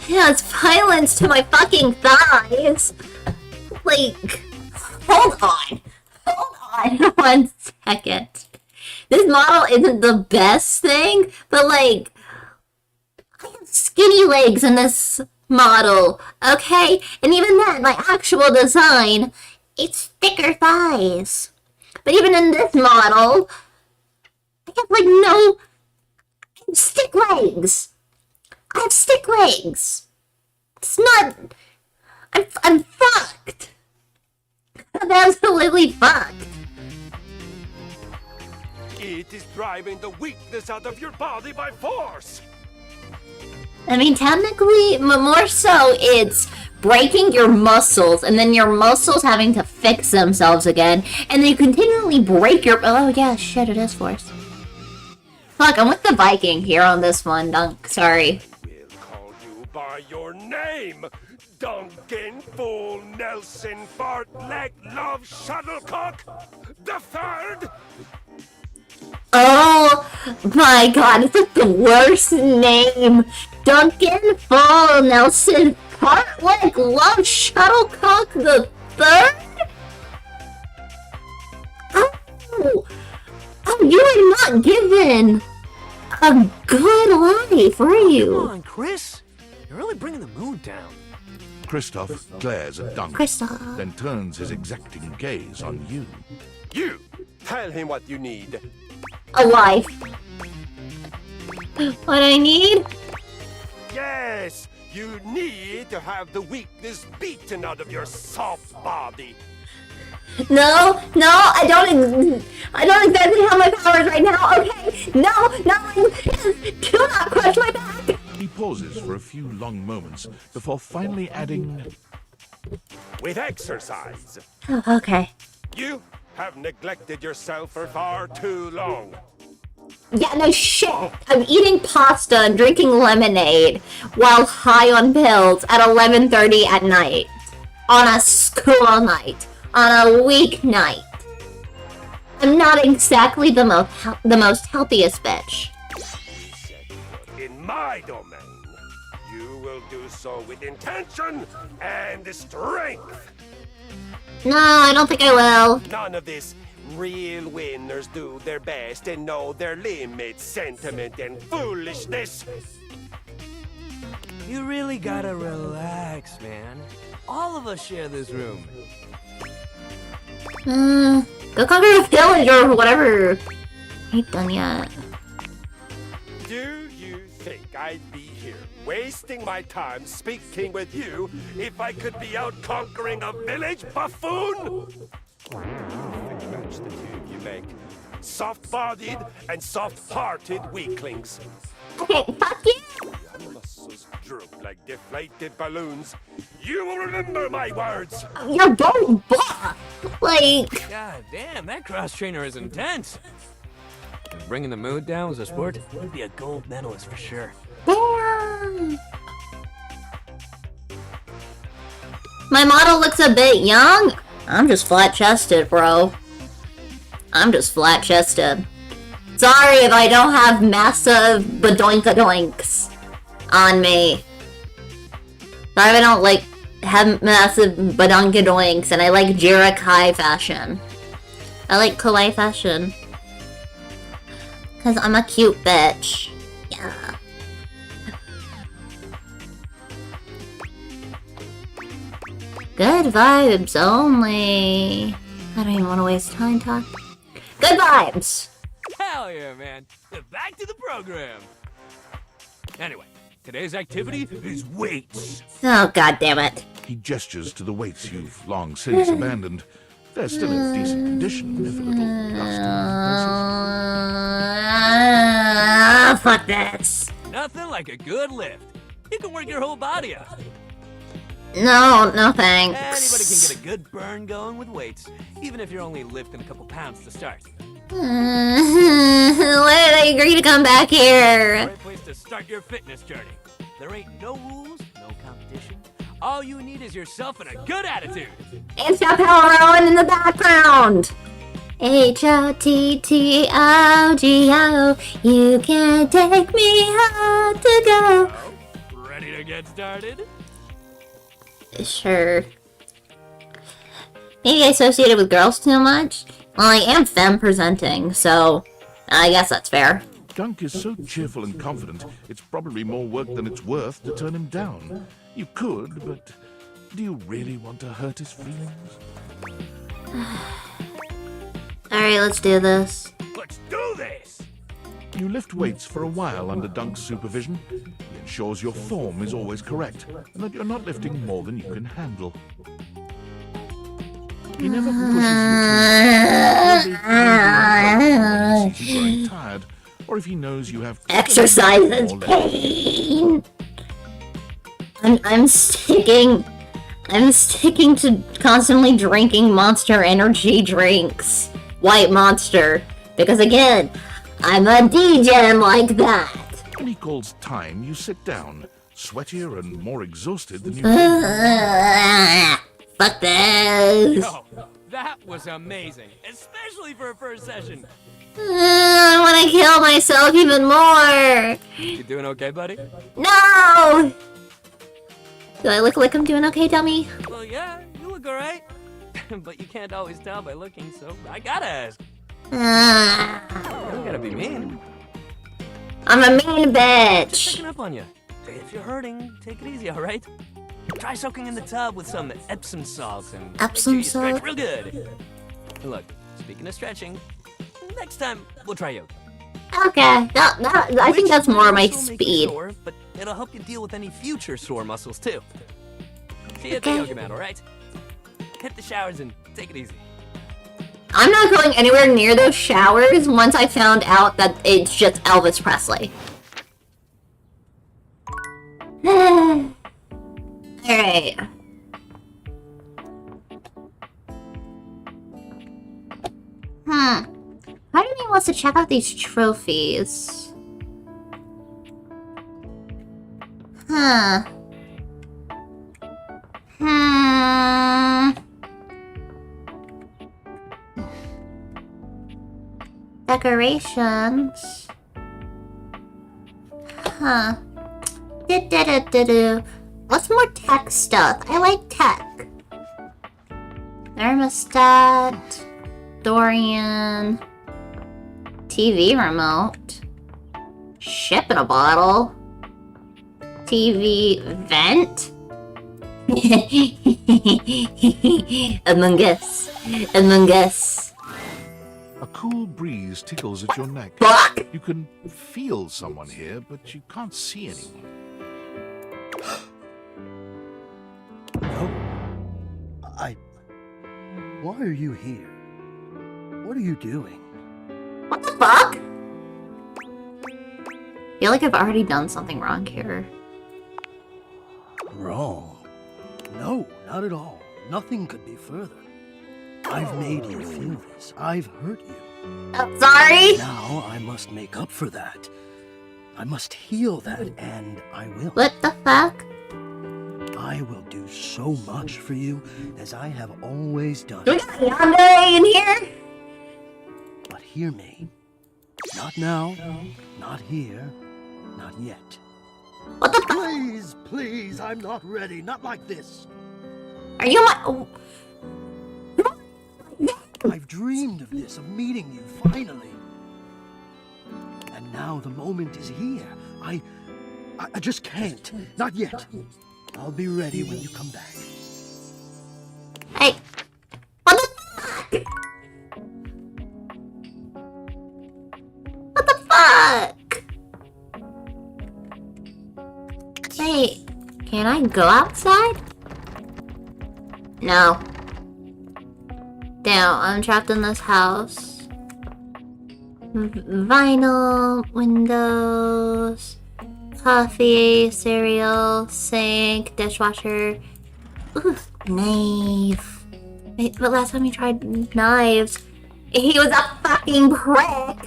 Yeah, it's violence to my fucking thighs. Like, hold on. Hold on 1 second. This model isn't the best thing, but like, I have skinny legs in this model, okay? And even then, my actual design, it's thicker thighs. But even in this model, I have like no stick legs. I have stick legs. It's not. I'm fucked. I'm absolutely fucked. It is driving the weakness out of your body by force! I mean, technically, more so, it's breaking your muscles, and then your muscles having to fix themselves again, and then you continually break your. Oh yeah, shit, it is force. Fuck, I'm with the Viking here on this one, Dunk. Sorry. Call you by your name! Duncan Fool Nelson Fartleg Love Shuttlecock the Third! Oh my god, it's like the worst name. Duncan Fall Nelson Fartleg Love Shuttlecock the Third? Oh, you are not given a good life, were you? Come on, Chris. You're really bringing the mood down. Christoph glares at Dunk, Christoph. then turns his exacting gaze on you. You! Tell him what you need. A life. What I need? Yes! You need to have the weakness beaten out of your soft body. No, I don't exactly have my powers right now, okay? No, do not crush my back! He pauses for a few long moments before finally adding, With exercise. Oh, okay. You have neglected yourself for far too long. Yeah, no shit. I'm eating pasta and drinking lemonade while high on pills at 11:30 at night. On a school night. On a weeknight. I'm not exactly the most healthiest bitch. In my domain, you will do so with intention and strength. No, I don't think I will. None of this real winners do their best and know their limits, sentiment, and foolishness. You really gotta relax, man. All of us share this room. Go conquer a village or whatever. I ain't done yet. Do you think I'd be here wasting my time speaking with you if I could be out conquering a village, buffoon? Match the two you make. Soft-bodied and soft-hearted weaklings. Okay, fuck you! Your muscles droop like deflated balloons. You will remember my words. You're both buff. Like. God damn, that cross trainer is intense. If bringing the mood down was a sport, you'd be a gold medalist for sure. Damn. My model looks a bit young. I'm just flat-chested, bro. I'm just flat-chested. Sorry if I don't have massive badoinkadoinks on me. Sorry if I don't, like, have massive badoinkadoinks, and I like Jira Kai fashion. I like kawaii fashion. Because I'm a cute bitch. Yeah. Good vibes only. I don't even want to waste time talking. Good vibes! Hell yeah, man. Back to the program. Anyway, today's activity is weights. Oh, god damn it. He gestures to the weights you've long since abandoned. They're still in decent condition, if a little dusty. Fuck this. Nothing like a good lift. You can work your whole body out. No, no thanks. Anybody can get a good burn going with weights, even if you're only lifting a couple pounds to start. Why did I agree to come back here? Great place to start your fitness journey. There ain't no rules, no competition. All you need is yourself and a good attitude. It's got power rolling in the background. H-O-T-T-O-G-O. You can't take me hard to go. Ready to get started? Sure. Maybe I associated with girls too much? Well, I am femme presenting, so I guess that's fair. Dunk is so cheerful and confident, it's probably more work than it's worth to turn him down. You could, but do you really want to hurt his feelings? Alright, let's do this. Let's do this! You lift weights for a while under Dunk's supervision. He ensures your form is always correct, and that you're not lifting more than you can handle. He never pushes you to tired, or if he knows you have exercise is pain. I'm sticking to constantly drinking Monster Energy drinks. White Monster. Because again, I'm a DJ like that. When he calls time, you sit down, sweatier and more exhausted than you Fuck this. Yo, that was amazing, especially for a first session. I want to kill myself even more. You doing okay, buddy? No! Do I look like I'm doing okay, dummy? Well, yeah, you look alright. But you can't always tell by looking, so I gotta ask. You don't gotta be mean. I'm a mean bitch. Just checking up on you. If you're hurting, take it easy, alright? Try soaking in the tub with some Epsom salts and Epsom make sure you salt? stretch real good. Look, speaking of stretching, next time we'll try yoga. Okay, I think that's more my speed. Sore, but it'll help you deal with any future sore muscles too. See you at the yoga mat, alright? Hit the showers and take it easy. I'm not going anywhere near those showers once I found out that it's just Elvis Presley. Alright. Part of me wants to check out these trophies. Decorations. What's more tech stuff? I like tech. Thermostat. Dorian. TV remote. Ship in a bottle. TV vent. Among Us. Among Us. A cool breeze tickles at your neck. Fuck! You can feel someone here, but you can't see anyone. Why are you here? What are you doing? What the fuck? I feel like I've already done something wrong here. Wrong? No, not at all. Nothing could be further. I've made you feel this. I've hurt you. I'm sorry. Now I must make up for that. I must heal that, and I will. What the fuck? I will do so much for you as I have always done. Do we got Yandere in here? But hear me. Not now, not here, not yet. What the Please, please, I'm not ready. Not like this. Are you my... I've dreamed of this, of meeting you, finally. And now the moment is here. I just can't. Not yet. I'll be ready when you come back. Hey. What the fuck? What the fuck? Wait. Can I go outside? No. Damn, I'm trapped in this house. Vinyl, windows, coffee, cereal, sink, dishwasher. Ooh, knife. Wait, but last time he tried knives, he was a fucking prick.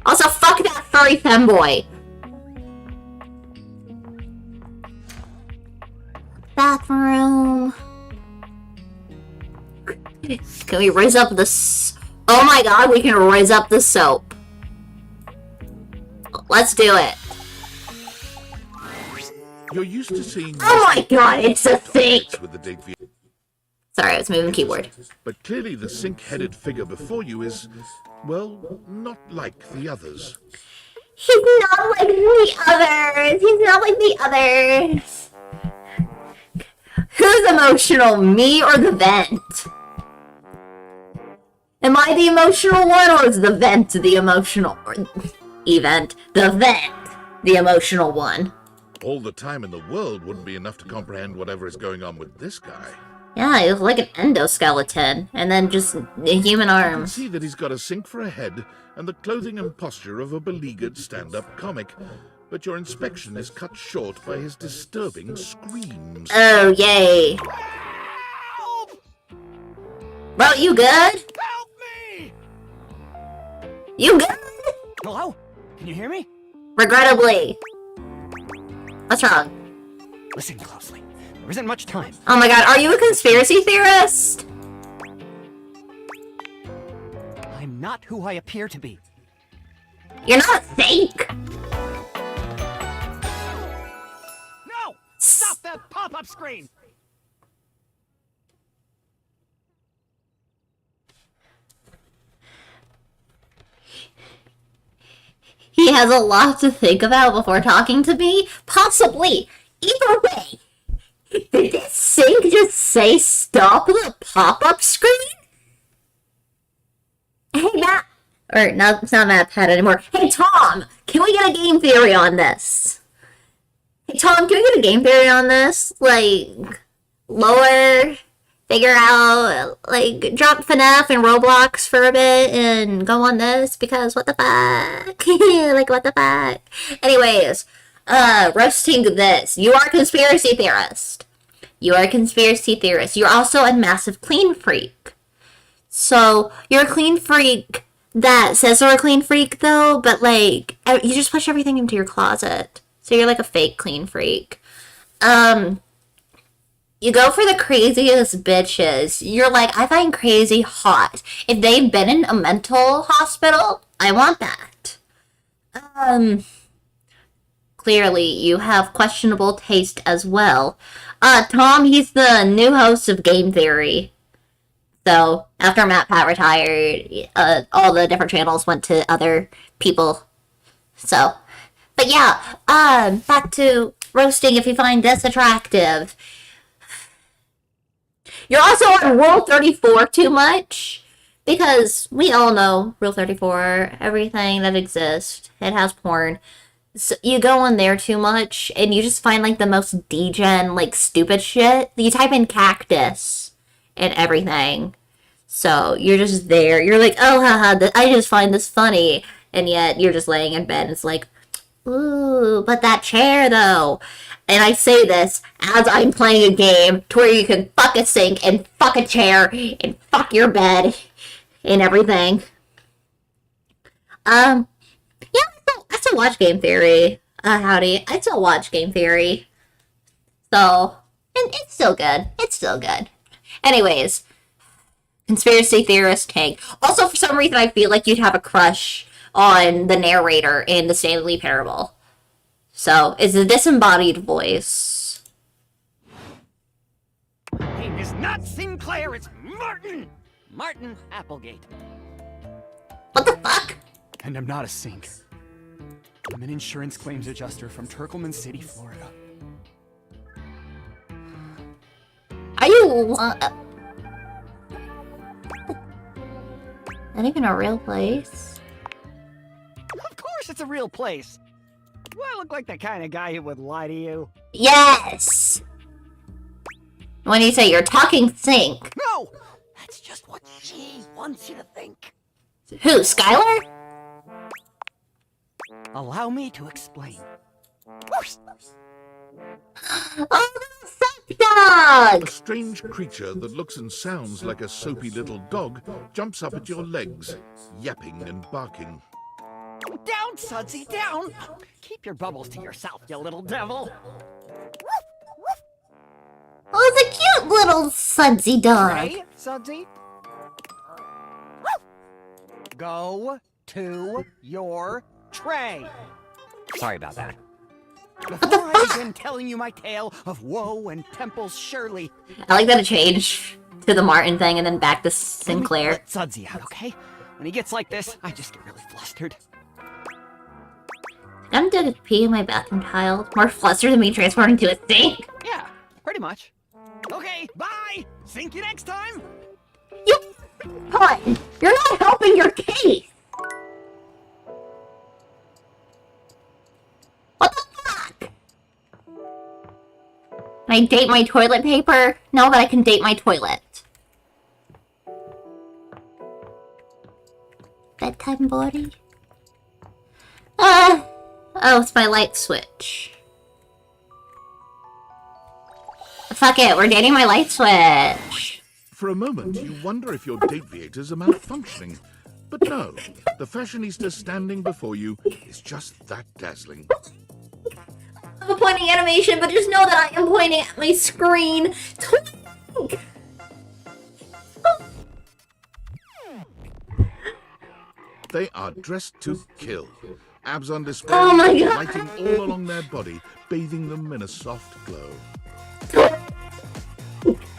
Also, fuck that furry femboy. Bathroom. Can we raise up the oh my god, we can raise up the soap. Let's do it. You're used to seeing. Oh my god, it's a thing! With the big Sorry, I was moving keyboard. But clearly the sink-headed figure before you is, well, not like the others. He's not like the others! He's not like the others! Who's emotional, me or the vent? Am I the emotional one, or is the vent the emotional event? The vent, the emotional one. All the time in the world wouldn't be enough to comprehend whatever is going on with this guy. Yeah, he was like an endoskeleton, and then just human You can arms. see that he's got a sink for a head and the clothing and posture of a beleaguered stand-up comic. But your inspection is cut short by his disturbing screams. Oh, yay. Bro, you good? Help me! You good? Hello? Can you hear me? Regrettably. What's wrong? Listen closely. There isn't much time. Oh my god, are you a conspiracy theorist? I'm not who I appear to be. You're not fake. No! Stop that pop-up screen! He has a lot to think about before talking to me. Possibly. Either way. Did this sink just say stop the pop-up screen? Hey, Matt. Or, no, it's not Matt Pat anymore. Hey, Tom. Can we get a game theory on this? Hey, Tom, can we get a game theory on this? Like, lower, figure out, like, drop FNAF and Roblox for a bit and go on this, because what the fuck? Like, what the fuck? Anyways, roasting this. You are a conspiracy theorist. You are a conspiracy theorist. You're also a massive clean freak. So, you're a clean freak that says they're a clean freak, though, but, like, you just push everything into your closet. So you're like a fake clean freak. You go for the craziest bitches. You're like, I find crazy hot. If they've been in a mental hospital, I want that. Clearly, you have questionable taste as well. Tom, he's the new host of Game Theory. So, after Matt Pat retired, all the different channels went to other people. So, but yeah, back to roasting if you find this attractive. You're also on Rule 34 too much, because we all know Rule 34, everything that exists, it has porn. So you go on there too much, and you just find, like, the most degen, like, stupid shit. You type in cactus and everything. So you're just there. You're like, oh, haha, I just find this funny. And yet you're just laying in bed, and it's like, ooh, but that chair, though. And I say this as I'm playing a game to where you can fuck a sink and fuck a chair and fuck your bed and everything. Yeah, I still watch Game Theory. Howdy. I still watch Game Theory. So, and it's still good. It's still good. Anyways, conspiracy theorist tank. Also, for some reason, I feel like you'd have a crush on the narrator in the Stanley Parable. So, it's a disembodied voice. My name is not Sinclair, it's Martin! Martin Applegate. What the fuck? And I'm not a sink. I'm an insurance claims adjuster from Turkleman City, Florida. Are you... Not even a real place? Of course it's a real place. Do I look like the kind of guy who would lie to you? Yes! When you say you're talking sink. No! That's just what she wants you to think. Who, Skylar? Allow me to explain. Oh, dog! A strange creature that looks and sounds like a soapy little dog jumps up at your legs, yapping and barking. Down, Sudsy, down! Keep your bubbles to yourself, you little devil. Oh, it's a cute little sudsy dog. Right, Sudsy? Go to your tray. Sorry about that. Before I begin telling you my tale of woe and Temple's Shirley. I like that it changed to the Martin thing and then back to Sinclair. Let Sudsy out, okay? When he gets like this, I just get really flustered. I'm gonna pee in my bathroom tile. More flustered than me transforming into a sink. Yeah, pretty much. Okay, bye! Sink you next time! Pun, you're not helping your case! What the fuck? Can I date my toilet paper? No, but I can date my toilet. Bedtime body? Oh, it's my light switch. Fuck it, we're dating my light switch. For a moment, you wonder if your dateviators are malfunctioning. But no, the fashionista standing before you is just that dazzling. I have a pointing animation, but just know that I am pointing at my screen. Twink! They are dressed to kill. Abs on display, Oh my God. lighting all along their body, bathing them in a soft glow.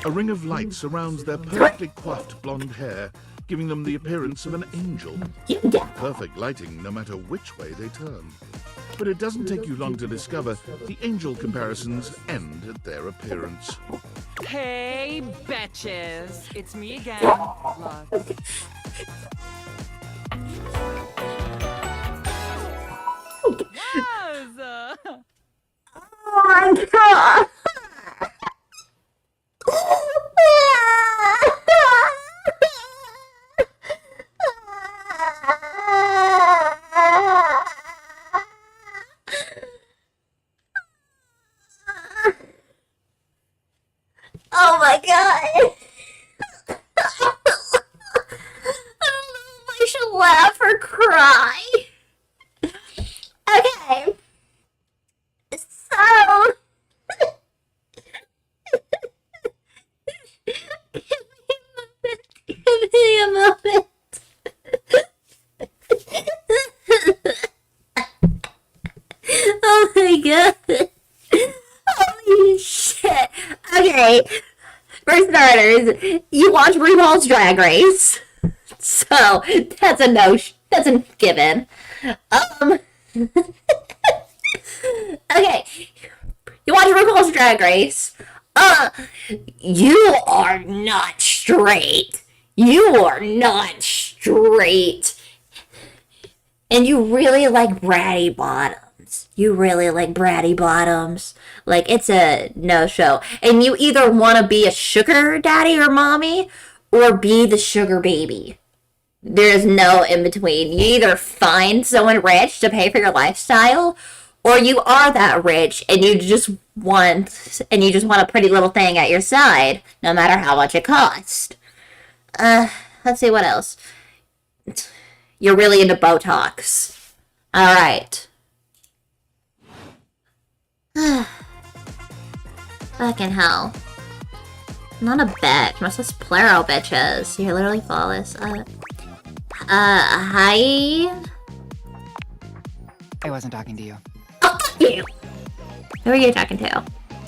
A ring of light surrounds their perfectly coiffed blonde hair, giving them the appearance of an angel. Perfect lighting no matter which way they turn. But it doesn't take you long to discover the angel comparisons end at their appearance. Hey, betches. It's me again. Love. Yes! Oh my god! Oh my god! I don't know if I should laugh or cry. Okay. So... Give me a moment. Oh my god. Holy shit. Okay. For starters, you watch RuPaul's Drag Race. So, that's a no, that's a given. Okay. You watch RuPaul's Drag Race. You are not straight. You are not straight. And you really like bratty bottoms. You really like bratty bottoms. Like, it's a no-show. And you either want to be a sugar daddy or mommy, or be the sugar baby. There's no in-between. You either find someone rich to pay for your lifestyle, or you are that rich and you just want a pretty little thing at your side, no matter how much it costs. let's see what else. You're really into Botox. Alright. Fucking hell. I'm not a bitch. Most of us plero bitches. You're literally flawless. Hi? I wasn't talking to you. Oh, fuck you! Who are you talking to?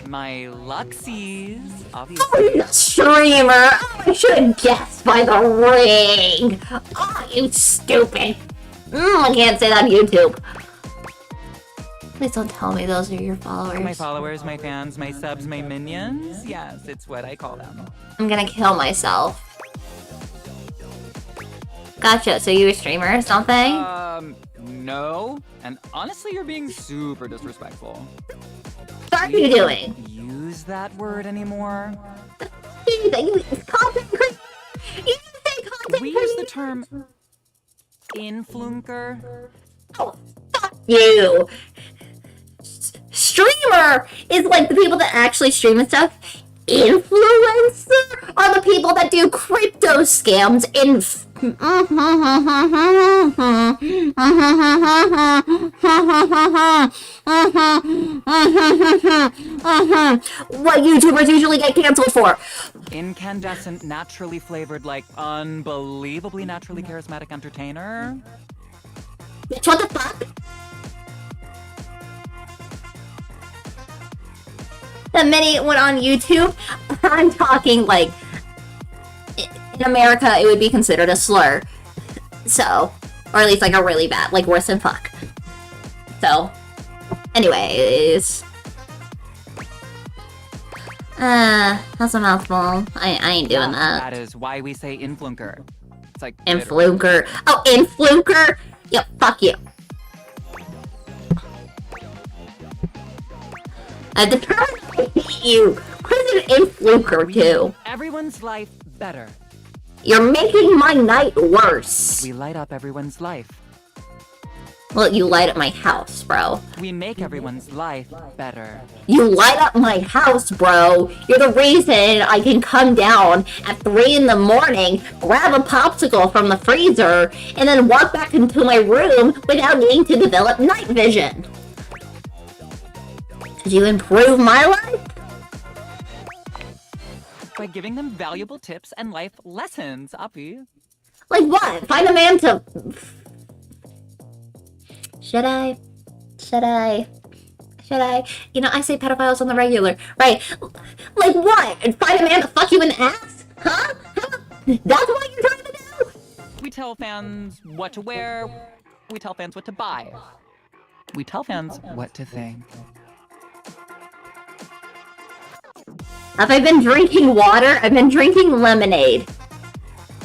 My Luxies, Oh, you streamer! Oh, I should have guessed by the ring! Oh, you stupid! I can't say that on YouTube. Please don't tell me those are your followers. My followers, my fans, my subs, my minions. Yes, it's what I call them. I'm gonna kill myself. Gotcha, so you a streamer or something? No. And honestly, you're being super disrespectful. What are you doing? Use that word anymore? Content creator! You say content We use the term influencer. Oh, fuck you! Streamer is like the people that actually stream and stuff. Influencer are the people that do crypto scams in. What YouTubers usually get canceled for. Incandescent, naturally flavored, like unbelievably naturally charismatic entertainer. Bitch, what the fuck? The minute it went on YouTube, I'm talking like, in America, it would be considered a slur. So, or at least like a really bad, like worse than fuck. So, anyways. That's a mouthful. I ain't doing that. That is why we say influencer. It's like Influencer. Oh, influencer? Yep, fuck you. The term I hate you. What is an influencer do? Everyone's life better. You're making my night worse. We light up everyone's life. Well, you light up my house, bro. We make everyone's life better. You light up my house, bro. You're the reason I can come down at 3 in the morning, grab a popsicle from the freezer, and then walk back into my room without needing to develop night vision. Did you improve my life? By giving them valuable tips and life lessons, Uppy. Like what? Find a man to... Should I? You know, I say pedophiles on the regular. Right. Like what? Find a man to fuck you in the ass? Huh? That's what you're trying to do? We tell fans what to wear. We tell fans what to buy. We tell fans what to think. Have I been drinking water? I've been drinking lemonade.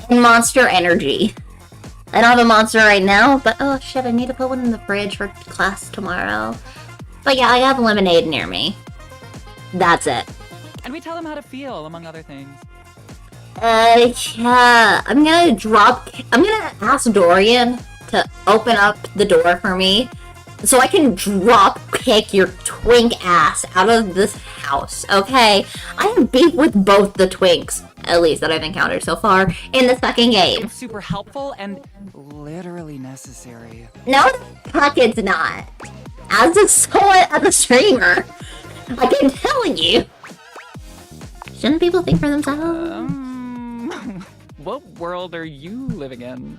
And Monster Energy. I don't have a Monster right now, but oh shit, I need to put one in the fridge for class tomorrow. But yeah, I have lemonade near me. That's it. And we tell them how to feel, among other things. Yeah. I'm gonna ask Dorian to open up the door for me so I can drop kick your twink ass out of this house, okay? I have beef with both the twinks, at least that I've encountered so far, in the fucking game. It's super helpful and literally necessary. No, the fuck it's not. As a streamer, I keep telling you. Shouldn't people think for themselves? What world are you living in?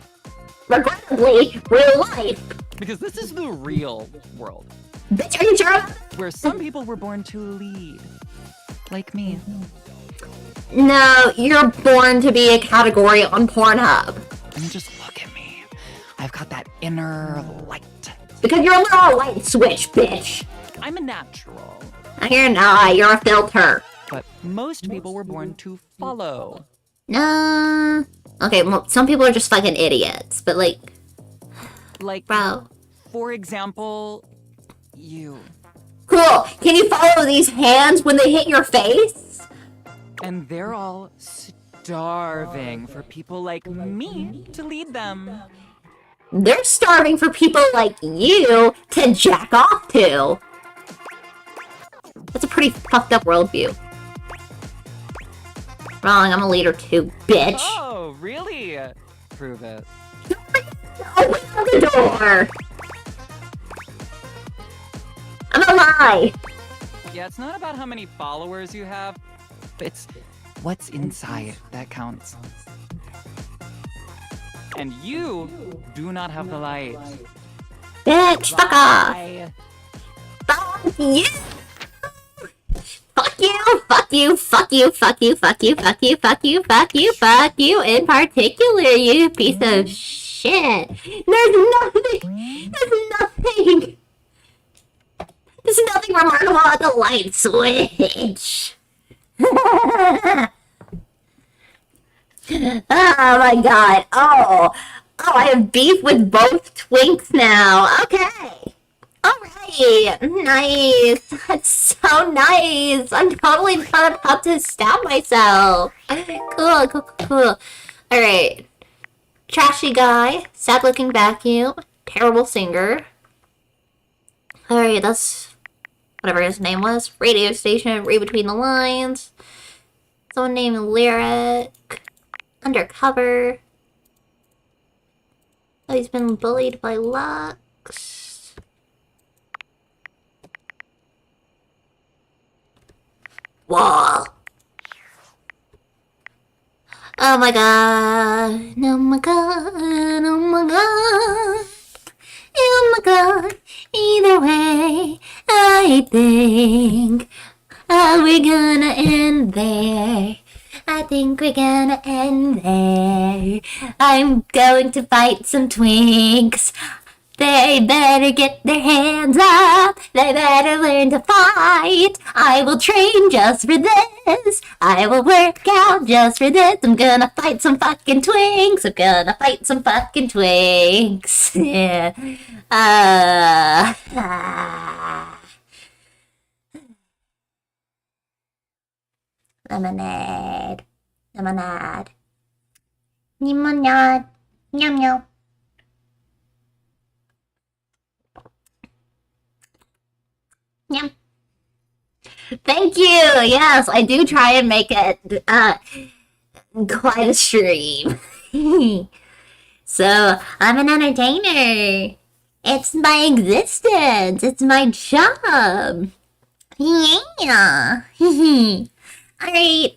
Regrettably, real life. Because this is the real world. Bitch, are you sure? Where some people were born to lead. Like me. No, you're born to be a category on Pornhub. I mean, just look at me. I've got that inner light. Because you're a little light switch, bitch. I'm a natural. You're not, you're a filter. But most people were born to follow. No. Okay, well, some people are just fucking idiots, but like, bro. For example, you. Cool. Can you follow these hands when they hit your face? And they're all starving for people like me to lead them. They're starving for people like you to jack off to. That's a pretty fucked up worldview. Wrong, I'm a leader too, bitch. Oh, really? Prove it. Open the door! I'm a lie! Yeah, it's not about how many followers you have. It's what's inside that counts. And you do not have the light. Bitch, fuck off! Bye. Fuck you! Fuck you, fuck you, fuck you, fuck you, fuck you, fuck you, fuck you, fuck you, fuck you in particular, you piece of shit. There's nothing remarkable about the light switch. Oh my god. Oh, I have beef with both twinks now. Okay. Alright. Nice. That's so nice. I'm totally not about to stab myself. Cool. Alright. Trashy guy. Sad looking vacuum. Terrible singer. Alright, that's whatever his name was. Radio station. Read between the lines. Someone named Lyric. Undercover. Oh, he's been bullied by Lux. Wall. Oh my god. Oh my god. Oh my god. Oh my god. Either way, I think we're gonna end there. I think we're gonna end there. I'm going to fight some twinks. They better get their hands up. They better learn to fight. I will train just for this. I will work out just for this. I'm gonna fight some fucking twinks. I'm gonna fight some fucking twinks. Yeah. Lemonade. Lemonade. Lemonade. Yum yum. Yum. Thank you. Yes, I do try and make it quite a stream. So, I'm an entertainer. It's my existence. It's my job. Yeah. Alright.